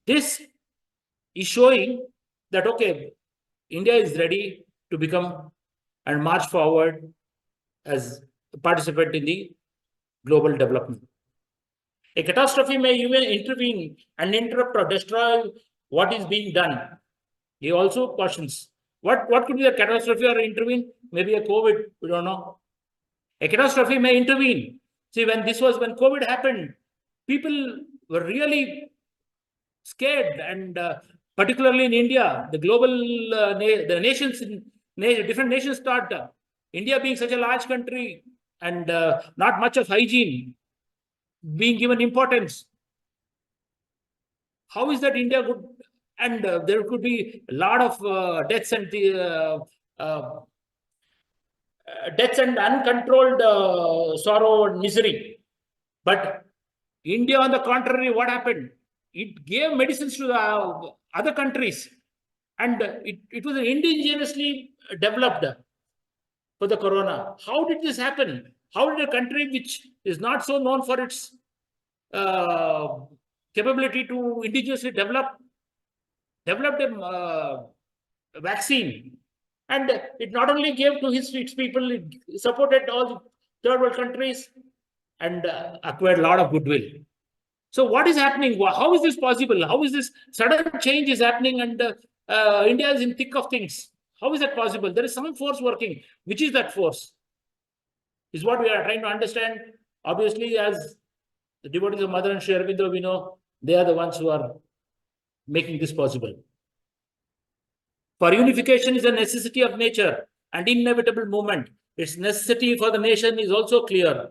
This is showing that, okay, India is ready to become and march forward as a participant in the global development. A catastrophe may even intervene and interrupt or destroy what is being done. He also cautions. What could be a catastrophe or intervene? Maybe a COVID, we don't know. A catastrophe may intervene. See, when COVID happened, people were really scared, and particularly in India, the global, the nations, different nations thought India being such a large country and not much of hygiene being given importance. How is that India could, and there could be a lot of deaths and uncontrolled sorrow and misery. But India, on the contrary, what happened? It gave medicines to the other countries, and it was indigenously developed for the corona. How did this happen? How did a country which is not so known for its capability to indigenously developed a vaccine, and it not only gave to its people, it supported all the third world countries and acquired a lot of goodwill. So what is happening? How is this possible? How is this sudden change is happening, and India is in thick of things? How is that possible? There is some force working. Which is that force? Is what we are trying to understand. Obviously, as the devotees of Mother and Sri Aurobindo, we know they are the ones who are making this possible. For unification is a necessity of nature and inevitable movement. Its necessity for the nation is also clear.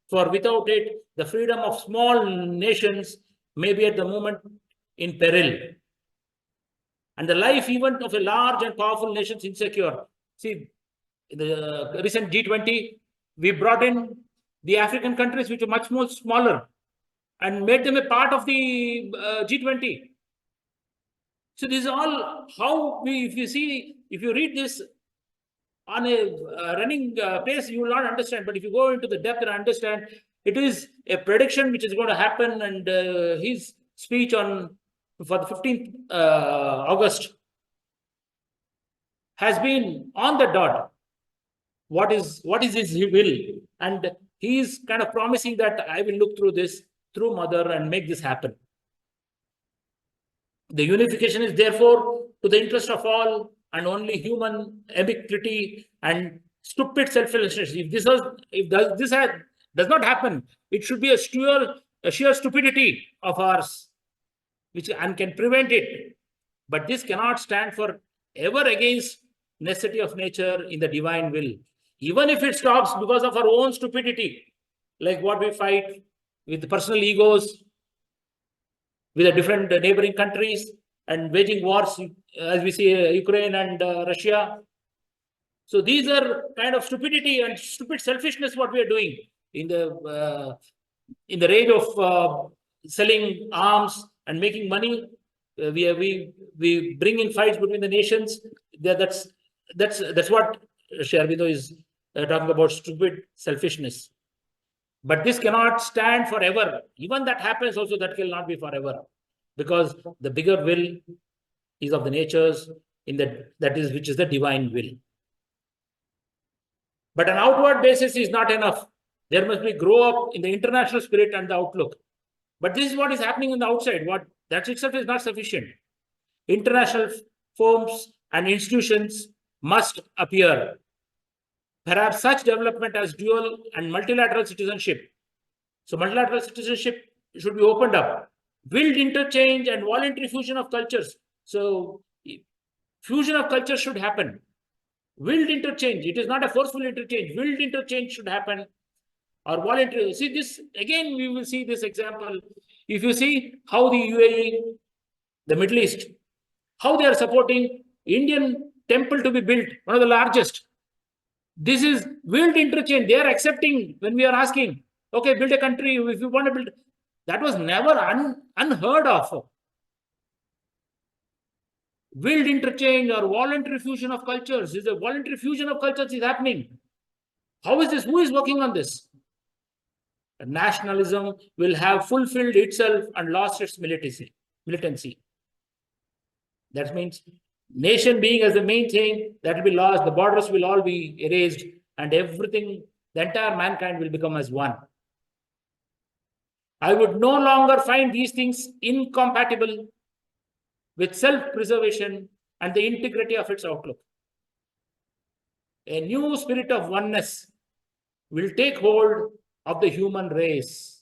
For without it, the freedom of small nations may be at the moment in peril, and the life even of a large and powerful nation is insecure. See, in the recent G20, we brought in the African countries, which are much more smaller, and made them a part of the G20. So this is all how we, if you read this on a running pace, you will not understand. But if you go into the depth and understand, it is a prediction which is going to happen. And his speech for the 15th August has been on the dot. What is his will? And he is kind of promising that I will look through this, through mother, and make this happen. The unification is therefore to the interest of all, and only human ambiguity and stupid selfishness. If this does not happen, it should be a sheer stupidity of ours, which and can prevent it. But this cannot stand for ever against necessity of nature in the divine will. Even if it stops because of our own stupidity, like what we fight with personal egos, with the different neighboring countries and waging wars, as we see Ukraine and Russia. So these are kind of stupidity and stupid selfishness what we are doing in the rage of selling arms and making money. We bring in fights between the nations. That's what Sri Aurobindo is talking about, stupid selfishness. But this cannot stand forever. Even that happens also, that will not be forever, because the bigger will is of the natures which is the divine will. But an outward basis is not enough. There must be grow up in the international spirit and the outlook. But this is what is happening on the outside. What that itself is not sufficient. International forms and institutions must appear. Perhaps such development as dual and multilateral citizenship. So multilateral citizenship should be opened up. Willed interchange and voluntary fusion of cultures. So fusion of cultures should happen. Willed interchange. It is not a forceful interchange. Willed interchange should happen. Or voluntary. See this, again, we will see this example. If you see how the UAE, the Middle East, how they are supporting Indian temple to be built, one of the largest. This is willed interchange. They are accepting when we are asking, okay, build a country if you want to build. That was never unheard of. Willed interchange or voluntary fusion of cultures. Is a voluntary fusion of cultures is happening. How is this? Who is working on this? Nationalism will have fulfilled itself and lost its militancy. That means nation being as the main thing, that will be lost. The borders will all be erased, and everything, the entire mankind will become as one. I would no longer find these things incompatible with self-preservation and the integrity of its outlook. A new spirit of oneness will take hold of the human race.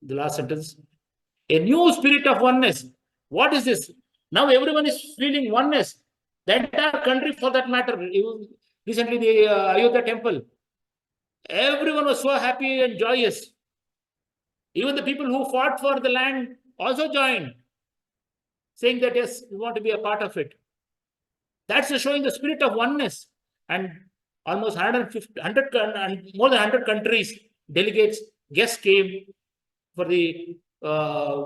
The last sentence. A new spirit of oneness. What is this? Now everyone is feeling oneness. The entire country, for that matter, recently the Ayodhya temple, everyone was so happy and joyous. Even the people who fought for the land also joined, saying that yes, we want to be a part of it. That's showing the spirit of oneness. And almost 150, 100 and more than 100 countries, delegates, guests came for the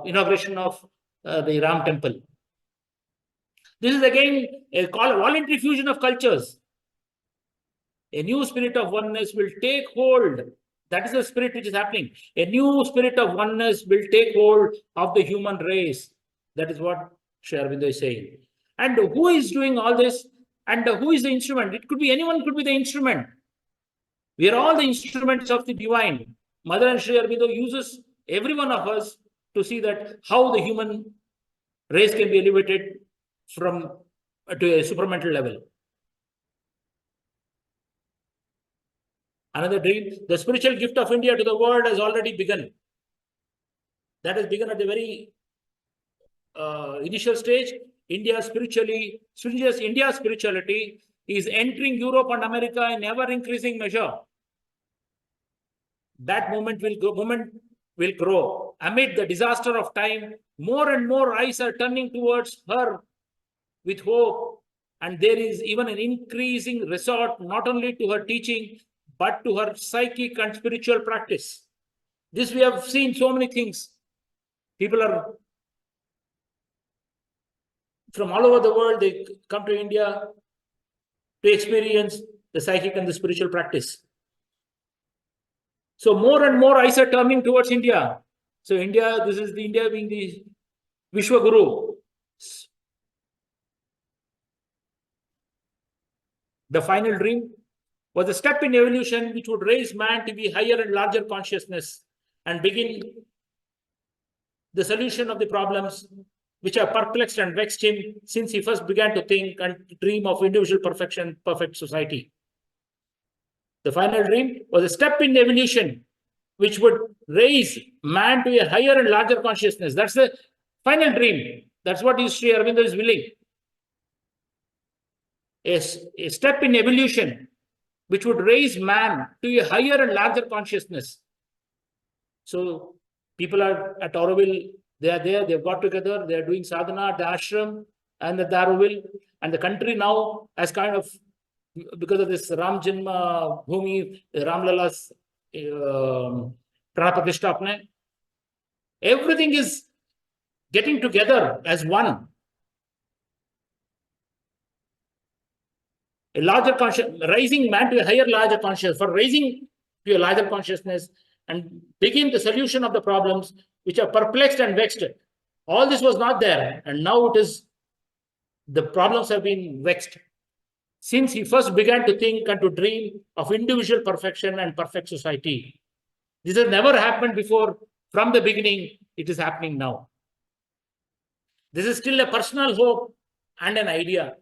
inauguration of the Ram temple. This is again a voluntary fusion of cultures. A new spirit of oneness will take hold. That is the spirit which is happening. A new spirit of oneness will take hold of the human race. That is what Sri Aurobindo is saying. And who is doing all this? And who is the instrument? It could be anyone, could be the instrument. We are all the instruments of the divine. Mother and Sri Aurobindo uses every one of us to see that how the human race can be elevated from to a supramental level. Another dream, the spiritual gift of India to the world has already begun. That has begun at the very initial stage. India's spirituality is entering Europe and America in ever increasing measure. That moment will grow. Amid the disaster of time, more and more eyes are turning towards her with hope. And there is even an increasing resort not only to her teaching, but to her psychic and spiritual practice. This we have seen so many things. People are from all over the world, they come to India to experience the psychic and the spiritual practice. So more and more eyes are turning towards India. So India, this is the India being the Vishwa Guru. The final dream, was a step in evolution which would raise man to be higher and larger consciousness and begin the solution of the problems which have perplexed and vexed him since he first began to think and dream of individual perfection, perfect society. The final dream was a step in evolution which would raise man to a higher and larger consciousness. That's the final dream. That's what Sri Aurobindo is willing. A step in evolution which would raise man to a higher and larger consciousness. So people are at Auroville, they are there, they've got together, they are doing sadhana at the ashram and at the Auroville, and the country now has kind of, because of this Ram Janma Bhumi, Ram Lala's Pranapratishtha, everything is getting together as one. A larger conscious, raising man to a higher, larger consciousness, for raising to a larger consciousness and begin the solution of the problems which are perplexed and vexed. All this was not there, and now it is, the problems have been vexed. Since he first began to think and to dream of individual perfection and perfect society. This has never happened before. From the beginning, it is happening now. This is still a personal hope and an ideal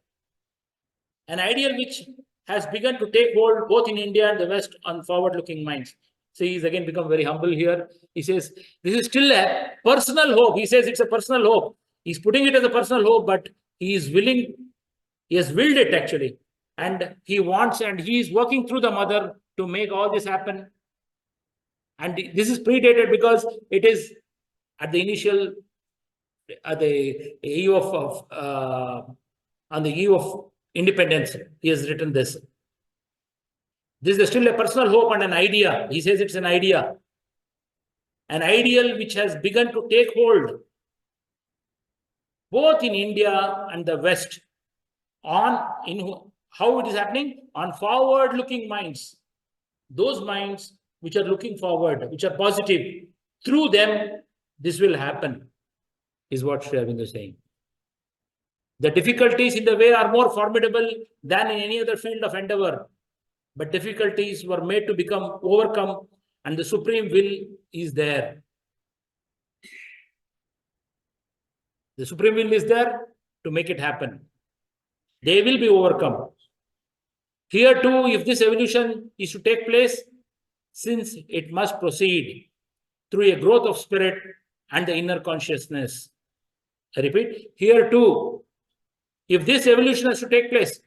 which has begun to take hold both in India and the West on forward-looking minds. So he's again become very humble here. He says, this is still a personal hope. He says it's a personal hope. He's putting it as a personal hope, but he is willing, he has willed it actually. And he wants, and he is working through the mother to make all this happen. And this is predated because it is at the initial, at the eve of on the eve of independence, he has written this. This is still a personal hope and an idea. He says it's an idea. An ideal which has begun to take hold both in India and the West on in how it is happening on forward-looking minds. Those minds which are looking forward, which are positive, through them, this will happen, is what Sri Aurobindo is saying. The difficulties in the way are more formidable than in any other field of endeavor. But difficulties were made to become overcome, and the supreme will is there. The supreme will is there to make it happen. They will be overcome. Here too, if this evolution is to take place, since it must proceed through a growth of spirit and the inner consciousness. I repeat, here too, if this evolution has to take place,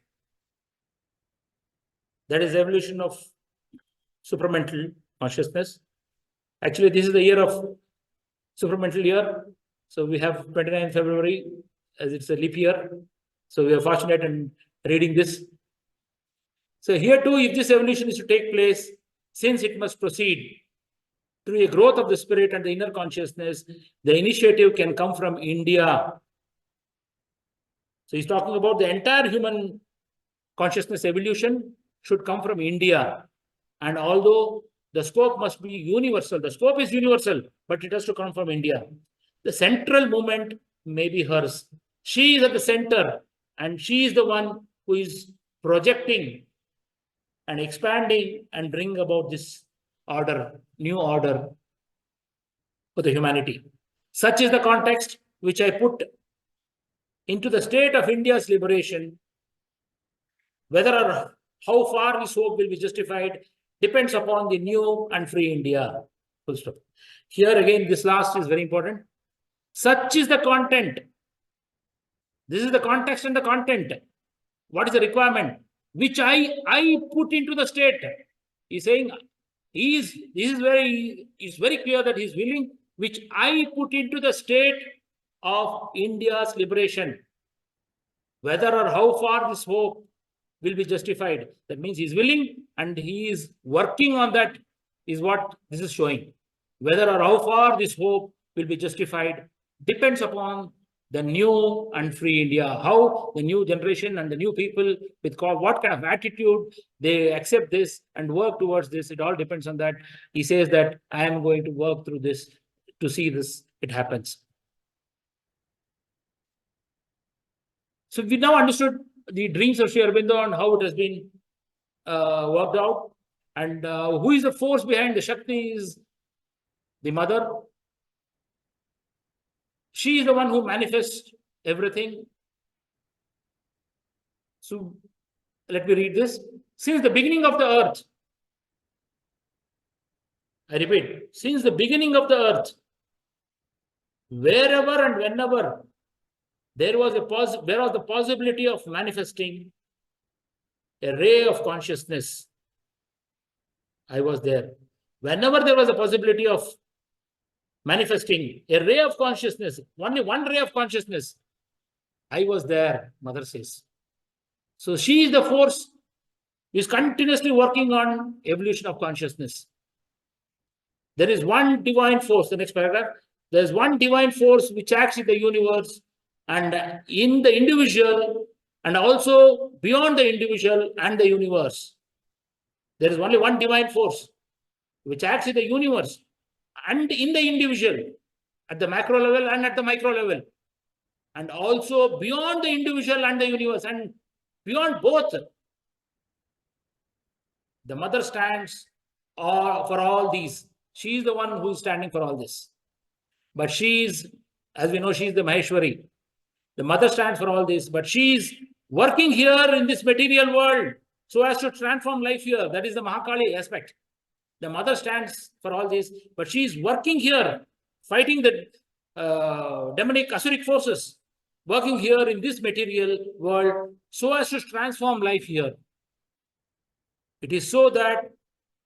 that is evolution of supramental consciousness. Actually, this is the year of supramental year. So we have 29th February as it's a leap year. So we are fortunate in reading this. So here too, if this evolution is to take place, since it must proceed through a growth of the spirit and the inner consciousness, the initiative can come from India. So he's talking about the entire human consciousness evolution should come from India. And although the scope must be universal, the scope is universal, but it has to come from India. The central movement may be hers. She is at the center, and she is the one who is projecting and expanding and bring about this order, new order for the humanity. Such is the context which I put into the state of India's liberation. Whether or how far this hope will be justified depends upon the new and free India. Full stop. Here again, this last is very important. Such is the content. This is the context and the content. What is the requirement? Which I put into the state. He's saying it's very clear that he's willing, which I put into the state of India's liberation. Whether or how far this hope will be justified. That means he's willing and he is working on that, is what this is showing. Whether or how far this hope will be justified depends upon the new and free India, how the new generation and the new people with what kind of attitude they accept this and work towards this. It all depends on that. He says that I am going to work through this to see this, it happens. So we now understood the dreams of Sri Aurobindo and how it has been worked out. And who is the force behind the Shakti is the mother. She is the one who manifests everything. So let me read this. Since the beginning of the earth, I repeat, since the beginning of the earth, wherever and whenever there was the possibility of manifesting a ray of consciousness, I was there. Whenever there was a possibility of manifesting a ray of consciousness, only one ray of consciousness, I was there, mother says. So she is the force who is continuously working on evolution of consciousness. There is one divine force, the next paragraph. There is one divine force which acts in the universe and in the individual and also beyond the individual and the universe. There is only one divine force which acts in the universe and in the individual at the macro level and at the micro level, and also beyond the individual and the universe, and beyond both. The mother stands for all these. She is the one who is standing for all this. But she is, as we know, she is the Maheshwari. The mother stands for all this, but she is working here in this material world so as to transform life here. That is the Mahakali aspect. The mother stands for all this, but she is working here, fighting the demonic asuric forces, working here in this material world so as to transform life here. It is so that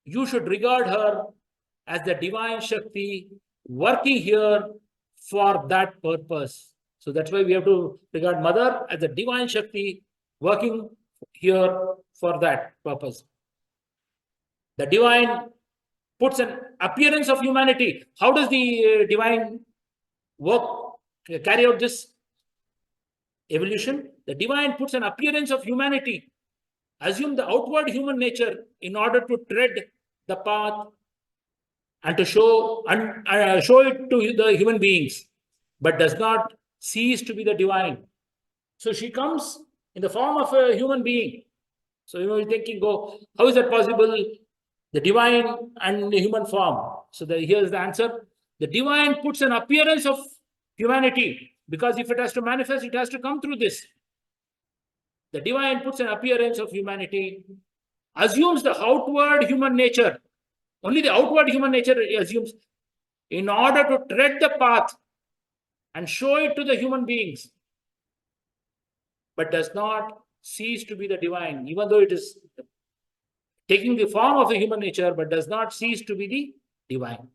you should regard her as the divine Shakti working here for that purpose. So that's why we have to regard mother as the divine Shakti working here for that purpose. The divine puts an appearance of humanity. How does the divine work, carry out this evolution? The divine puts an appearance of humanity, assume the outward human nature in order to tread the path and to show it to the human beings, but does not cease to be the divine. So she comes in the form of a human being. So you're thinking, how is that possible? The divine and the human form. So here's the answer. The divine puts an appearance of humanity, because if it has to manifest, it has to come through this. The divine puts an appearance of humanity, assumes the outward human nature. Only the outward human nature assumes in order to tread the path and show it to the human beings, but does not cease to be the divine, even though it is taking the form of the human nature, but does not cease to be the divine.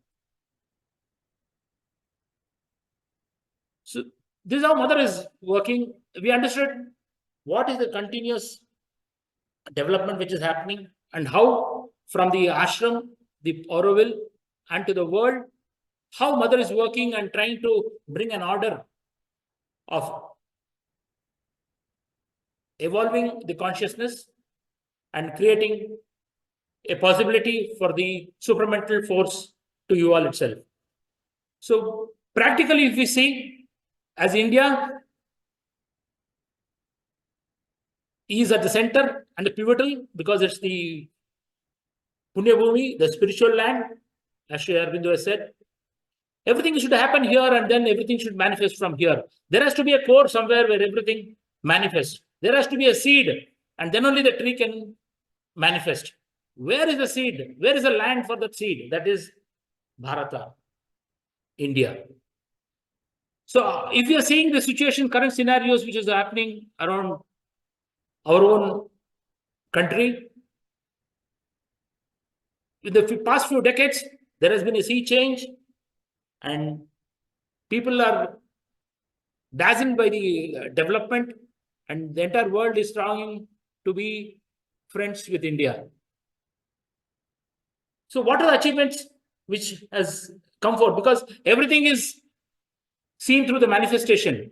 So this is how mother is working. We understood what is the continuous development which is happening, and how from the ashram, the Auroville, and to the world, how mother is working and trying to bring an order of evolving the consciousness and creating a possibility for the supramental force to evolve itself. So practically, if we see, as India is at the center and the pivotal, because it's the Punya Bhumi, the spiritual land, as Sri Aurobindo has said, everything should happen here and then everything should manifest from here. There has to be a core somewhere where everything manifests. There has to be a seed, and then only the tree can manifest. Where is the seed? Where is the land for that seed? That is Bharata, India. So if you are seeing the situation, current scenarios which is happening around our own country, in the past few decades, there has been a sea change, and people are dazzled by the development, and the entire world is trying to be friends with India. So what are the achievements which has come forth? Because everything is seen through the manifestation.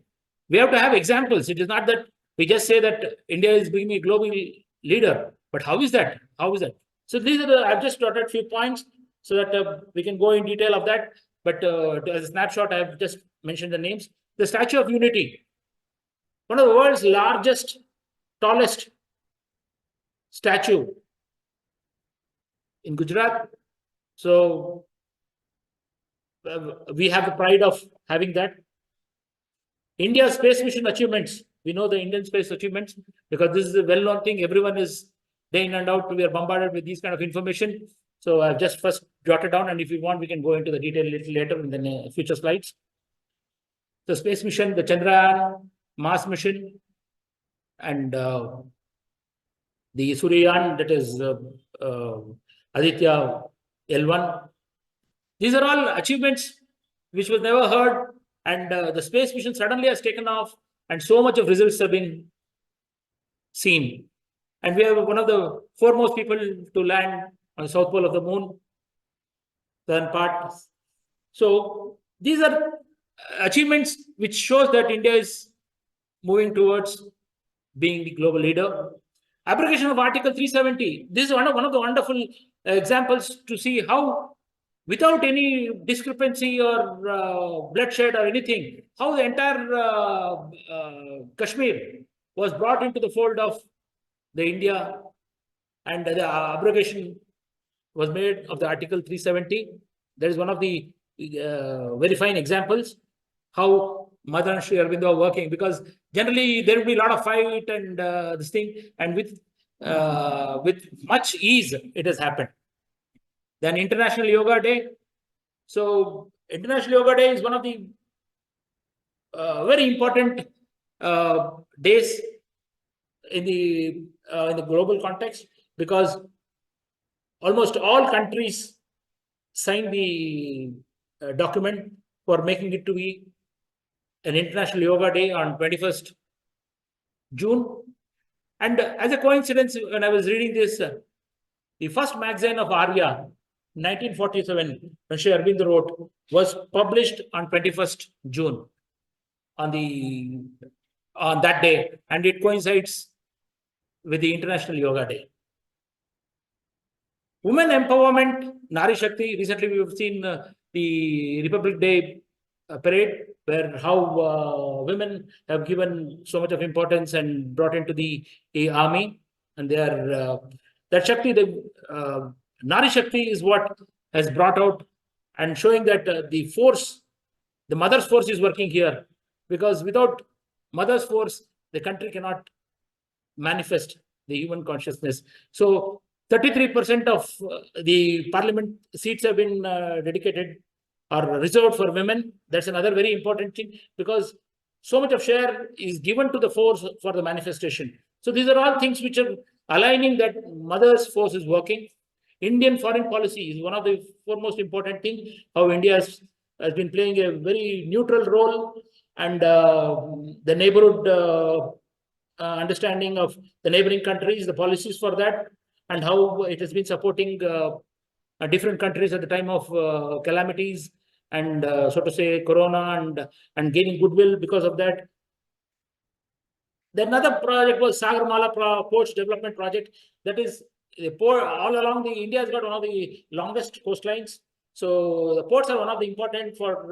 We have to have examples. It is not that we just say that India is becoming a global leader. But how is that? How is that? So these are I've just jotted a few points so that we can go in detail of that. But as a snapshot, I have just mentioned the names. The Statue of Unity, one of the world's largest, tallest statue in Gujarat. So we have the pride of having that. India's space mission achievements. We know the Indian space achievements because this is a well-known thing. Everyone is day in and out. We are bombarded with these kind of information. So I've just first jotted down, and if you want, we can go into the detail a little later in the future slides. The space mission, the Chandrayaan Mars mission, and the Suryayan, that is Aditya L1. These are all achievements which was never heard, and the space mission suddenly has taken off, and so much of results have been seen. And we are one of the foremost people to land on the south pole of the moon, southern part. So these are achievements which shows that India is moving towards being the global leader. Abrogation of Article 370. This is one of the wonderful examples to see how, without any discrepancy or bloodshed or anything, how the entire Kashmir was brought into the fold of the India, and the abrogation was made of the Article 370. That is one of the very fine examples how Mother and Sri Aurobindo are working, because generally there will be a lot of fight and this thing, and with much ease it has happened. Then International Yoga Day. So International Yoga Day is one of the very important days in the global context, because almost all countries signed the document for making it to be an International Yoga Day on 21st June. And as a coincidence, when I was reading this, the first magazine of Arya, 1947, when Sri Aurobindo wrote, was published on 21st June on that day, and it coincides with the International Yoga Day. Women empowerment, Nari Shakti. Recently, we've seen the Republic Day parade, where how women have given so much of importance and brought into the army, and they are that Shakti, the Nari Shakti, is what has brought out and showing that the force, the mother's force, is working here, because without mother's force, the country cannot manifest the human consciousness. So 33% of the parliament seats have been dedicated or reserved for women. That's another very important thing, because so much of share is given to the force for the manifestation. So these are all things which are aligning that mother's force is working. Indian foreign policy is one of the foremost important things, how India has been playing a very neutral role, and the neighborhood understanding of the neighboring countries, the policies for that, and how it has been supporting different countries at the time of calamities, and so to say corona, and gaining goodwill because of that. Then another project was Sagarmala Ports Development Project. That is the port all along the India has got one of the longest coastlines. So the ports are one of the important for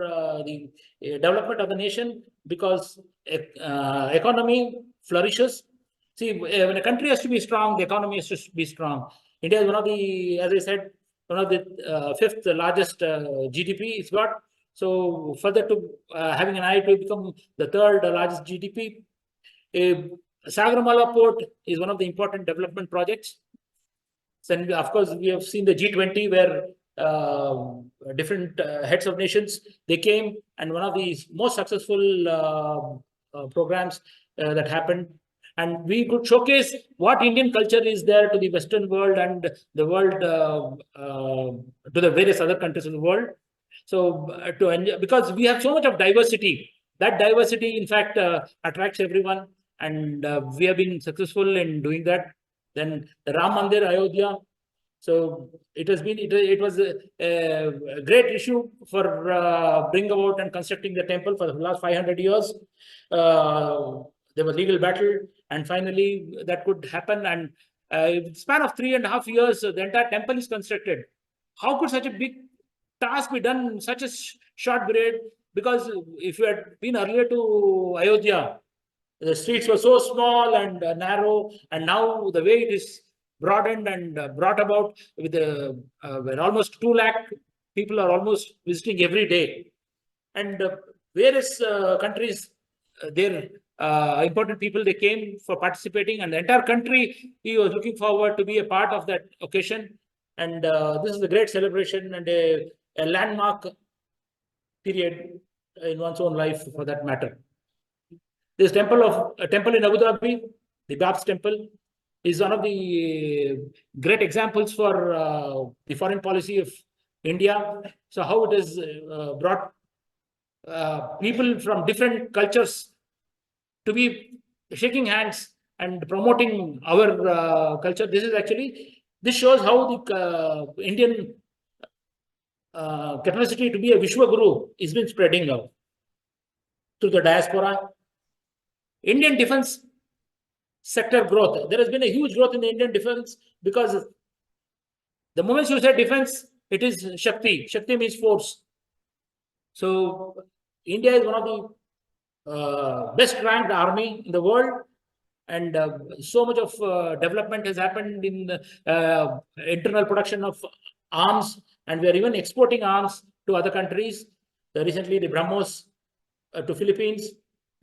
the development of the nation, because economy flourishes. See, when a country has to be strong, the economy has to be strong. India is one of the, as I said, one of the fifth largest GDP it's got. So further to having an eye to become the third largest GDP. Sagarmala Port is one of the important development projects. Then, of course, we have seen the G20, where different heads of nations, they came, and one of the most successful programs that happened. And we could showcase what Indian culture is there to the Western world and the world, to the various other countries in the world. So to enjoy, because we have so much of diversity, that diversity, in fact, attracts everyone, and we have been successful in doing that. Then the Ram Mandir, Ayodhya. So it has been, it was a great issue for bringing about and constructing the temple for the last 500 years. There was legal battle, and finally that could happen. And in the span of 3.5 years, the entire temple is constructed. How could such a big task be done in such a short period? Because if you had been earlier to Ayodhya, the streets were so small and narrow, and now the way it is broadened and brought about with where almost 2 lakh people are almost visiting every day. And various countries, their important people, they came for participating, and the entire country, he was looking forward to be a part of that occasion. And this is a great celebration and a landmark period in one's own life, for that matter. This a temple in Abu Dhabi, the Bab's temple, is one of the great examples for the foreign policy of India. So how it has brought people from different cultures to be shaking hands and promoting our culture. This shows how the Indian capacity to be a Vishwaguru is been spreading now to the diaspora. Indian defense sector growth. There has been a huge growth in the Indian defense, because the moment you say defense, it is Shakti. Shakti means force. So India is one of the best ranked army in the world, and so much of development has happened in the internal production of arms, and we are even exporting arms to other countries. Recently, the BrahMos to Philippines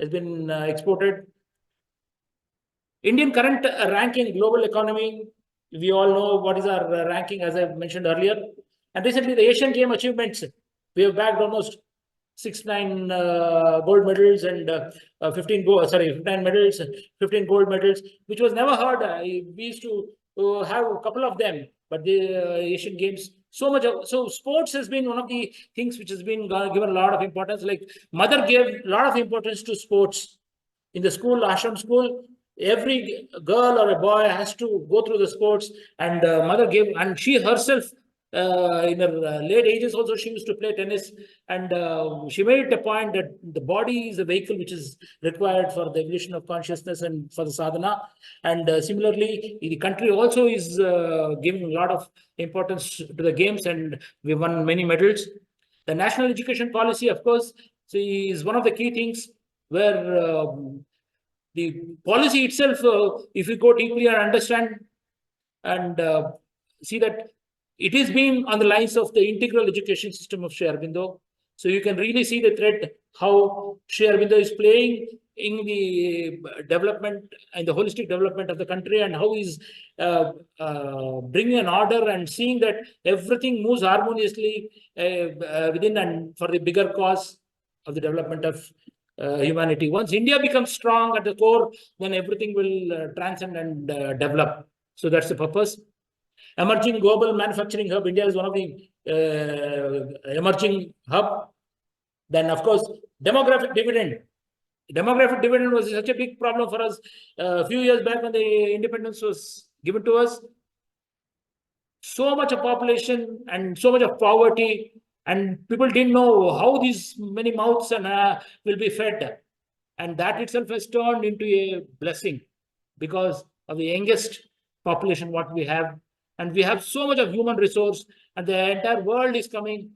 has been exported. Indian current ranking global economy, we all know what is our ranking, as I mentioned earlier. And recently, the Asian Game achievements, we have bagged almost 9 gold medals and 15 medals, 15 gold medals, which was never heard. We used to have a couple of them, but the Asian Games, so sports has been one of the things which has been given a lot of importance. Like mother gave a lot of importance to sports in the school, ashram school. Every girl or a boy has to go through the sports, and mother gave, and she herself in her late ages also, she used to play tennis, and she made it a point that the body is a vehicle which is required for the evolution of consciousness and for the sadhana. And similarly, the country also is giving a lot of importance to the games, and we won many medals. The national education policy, of course, is one of the key things where the policy itself, if you go deeply and understand and see that it is being on the lines of the integral education system of Sri Aurobindo. So you can really see the thread how Sri Aurobindo is playing in the development and the holistic development of the country, and how he's bringing an order and seeing that everything moves harmoniously within and for the bigger cause of the development of humanity. Once India becomes strong at the core, then everything will transcend and develop. So that's the purpose. Emerging global manufacturing hub. India is one of the emerging hub. Then, of course, demographic dividend. Demographic dividend was such a big problem for us a few years back when the independence was given to us. So much of population and so much of poverty, and people didn't know how these many mouths and will be fed. And that itself has turned into a blessing because of the youngest population what we have. And we have so much of human resource, and the entire world is coming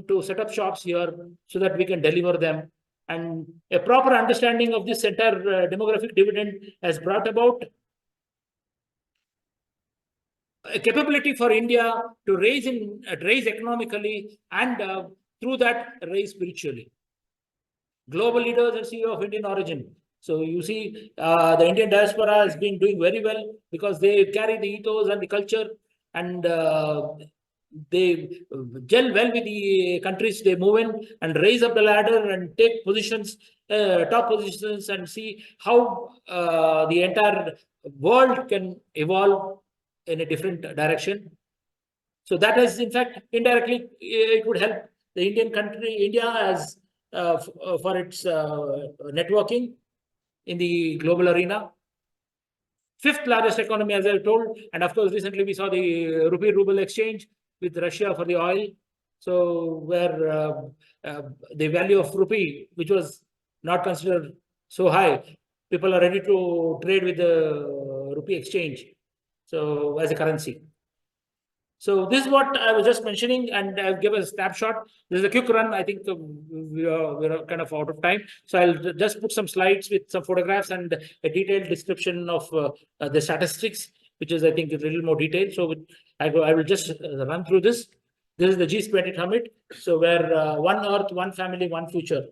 to set up shops here so that we can deliver them. And a proper understanding of this entire demographic dividend has brought about a capability for India to raise economically, and through that raise spiritually. Global leaders and CEO of Indian origin. So you see, the Indian diaspora has been doing very well because they carry the ethos and the culture, and they gel well with the countries they move in, and raise up the ladder and take positions, top positions, and see how the entire world can evolve in a different direction. So that is, in fact, indirectly, it would help the Indian country, India, as for its networking in the global arena. Fifth largest economy, as I told, and of course, recently we saw the rupee-ruble exchange with Russia for the oil. So where the value of rupee, which was not considered so high, people are ready to trade with the rupee exchange, so as a currency. So this is what I was just mentioning, and I'll give a snapshot. This is a quick run. I think we're kind of out of time. So I'll just put some slides with some photographs and a detailed description of the statistics. which is, I think, a little more detailed. So I will just run through this. This is the G20 summit. So where one earth, one family, one future.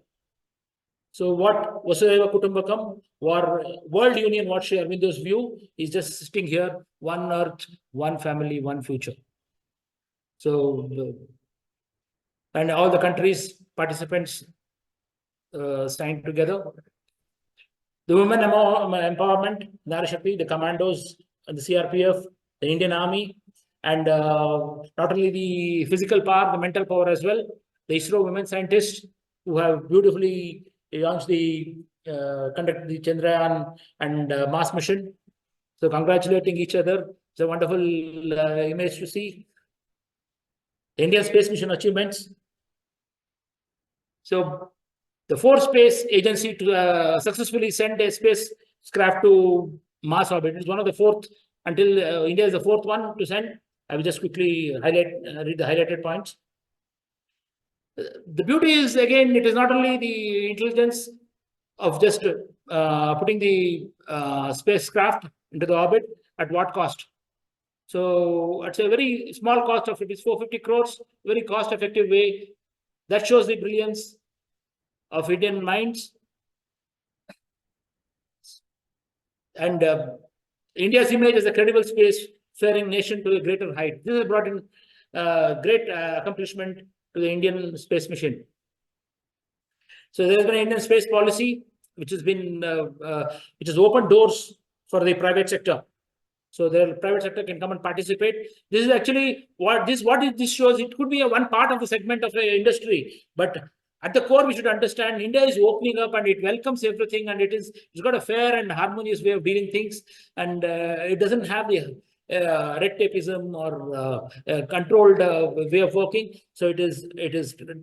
So what Vasudhaiva Kutumbakam, or World Union, what Sri Aurobindo's view is just sitting here: one earth, one family, one future. So, and all the countries, participants signed together. The women empowerment, Nari Shakti, the commandos, the CRPF, the Indian Army, and not only the physical power, the mental power as well. The ISRO women scientists who have beautifully launched conducted the Chandrayaan and Mars mission. So congratulating each other. It's a wonderful image to see. Indian space mission achievements. So the fourth space agency to successfully send a spacecraft to Mars orbit. It's one of the fourth, until India is the fourth one to send. I will just quickly read the highlighted points. The beauty is, again, it is not only the intelligence of just putting the spacecraft into the orbit, at what cost. So it's a very small cost of it is 450 crores, very cost effective way. That shows the brilliance of Indian minds. And India's image as a credible space-faring nation to a greater height. This has brought in great accomplishment to the Indian space mission. So there has been an Indian space policy, which has opened doors for the private sector. So the private sector can come and participate. This is actually what this shows. It could be one part of the segment of the industry, but at the core, we should understand India is opening up and it welcomes everything, and it's got a fair and harmonious way of dealing things, and it doesn't have the red tapeism or controlled way of working. So it is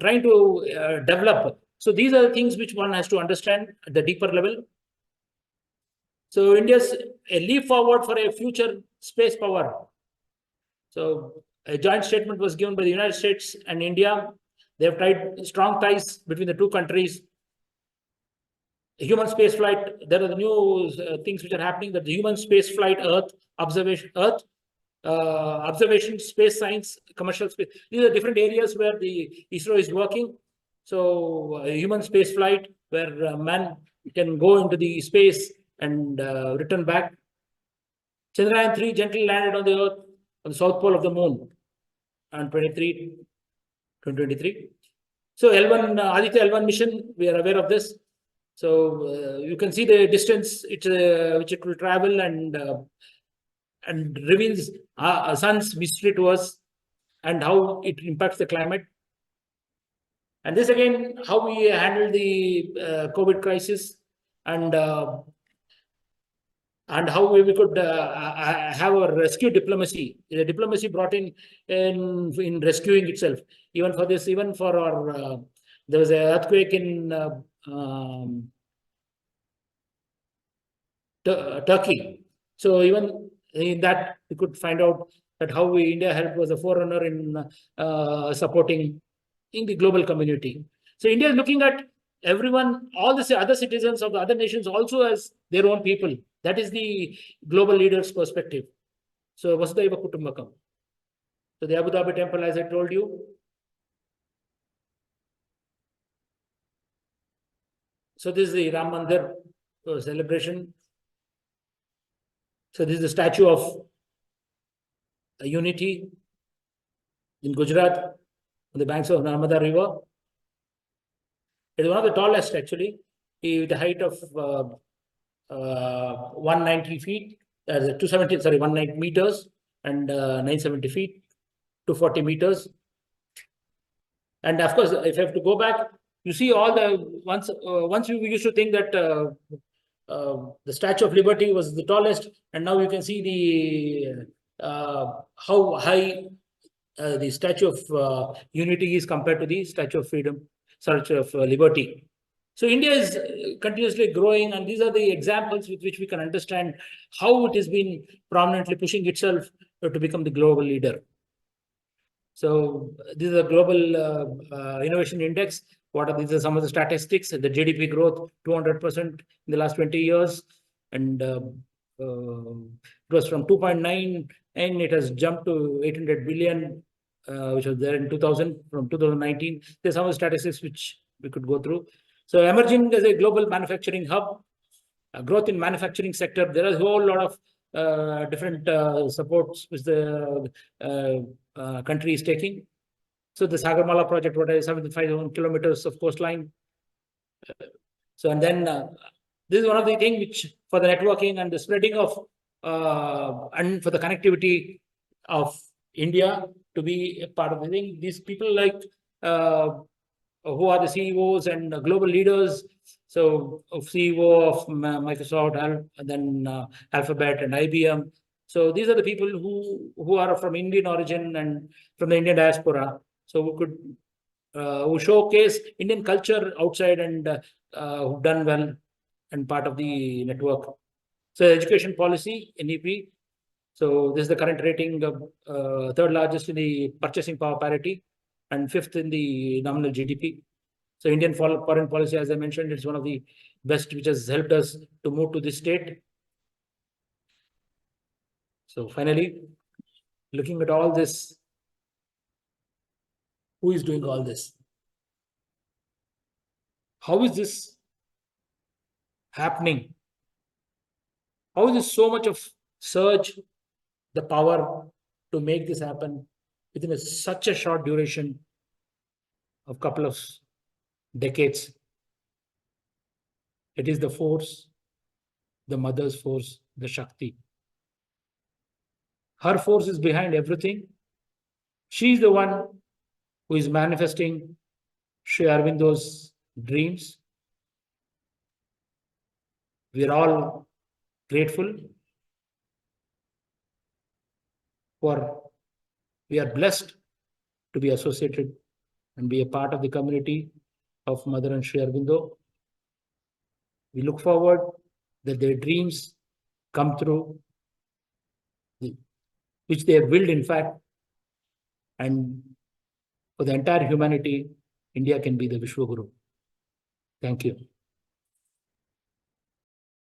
trying to develop. So these are the things which one has to understand at the deeper level. So India's a leap forward for a future space power. So a joint statement was given by the United States and India. They have tried strong ties between the two countries. Human space flight, there are the new things which are happening, that the human space flight, observation, space science, commercial space. These are different areas where the ISRO is working. So human space flight, where man can go into the space and return back. Chandrayaan-3 gently landed on the Earth on the south pole of the moon on 2023. So L1 Aditya L1 mission, we are aware of this. So you can see the distance which it will travel, and reveals sun's mystery to us and how it impacts the climate. And this again, how we handle the COVID crisis, and how we could have a rescue diplomacy. The diplomacy brought in rescuing itself. Even for this, even for our, there was an earthquake in Turkey. So even in that, we could find out that how India helped was a forerunner in supporting in the global community. So India is looking at everyone, all the other citizens of the other nations also as their own people. That is the global leader's perspective. So Vasudhaiva Kutumbakam. So the Abu Dhabi temple, as I told you. So this is the Ram Mandir celebration. So this is the statue of unity in Gujarat on the banks of Narmada River. It is one of the tallest, actually, with the height of 190 feet, 190 meters, and 970 feet, 240 meters. And of course, if I have to go back, you see all the once we used to think that the Statue of Liberty was the tallest, and now you can see the how high the Statue of Unity is compared to the Statue of Freedom, Statue of Liberty. So India is continuously growing, and these are the examples with which we can understand how it has been prominently pushing itself to become the global leader. So this is a global innovation index. These are some of the statistics. The GDP growth 200% in the last 20 years, and It was from 2.9 and it has jumped to 800 billion, which was there in 2000 from 2019. There's some statistics which we could go through. So emerging as a global manufacturing hub, growth in manufacturing sector. There is a whole lot of different supports which the country is taking. So the Sagarmala project, what is 75 kilometers of coastline. So and then this is one of the things which for the networking and the spreading of and for the connectivity of India to be a part of the thing. These people like who are the CEOs and global leaders. So CEO of Microsoft, and then Alphabet and IBM. So these are the people who are from Indian origin and from the Indian diaspora. So who could who showcase Indian culture outside and who've done well and part of the network. So education policy, NEP. So this is the current rating, third largest in the purchasing power parity and fifth in the nominal GDP. So Indian foreign policy, as I mentioned, is one of the best, which has helped us to move to this state. So finally, looking at all this, who is doing all this? How is this happening? How is this so much of surge, the power to make this happen within such a short duration of couple of decades? It is the force, the mother's force, the Shakti. Her force is behind everything. She is the one who is manifesting Sri Aurobindo's dreams. We are all grateful for, we are blessed to be associated and be a part of the community of Mother and Sri Aurobindo. We look forward that their dreams come through, which they have willed, in fact, and for the entire humanity, India can be the Vishwaguru. Thank you.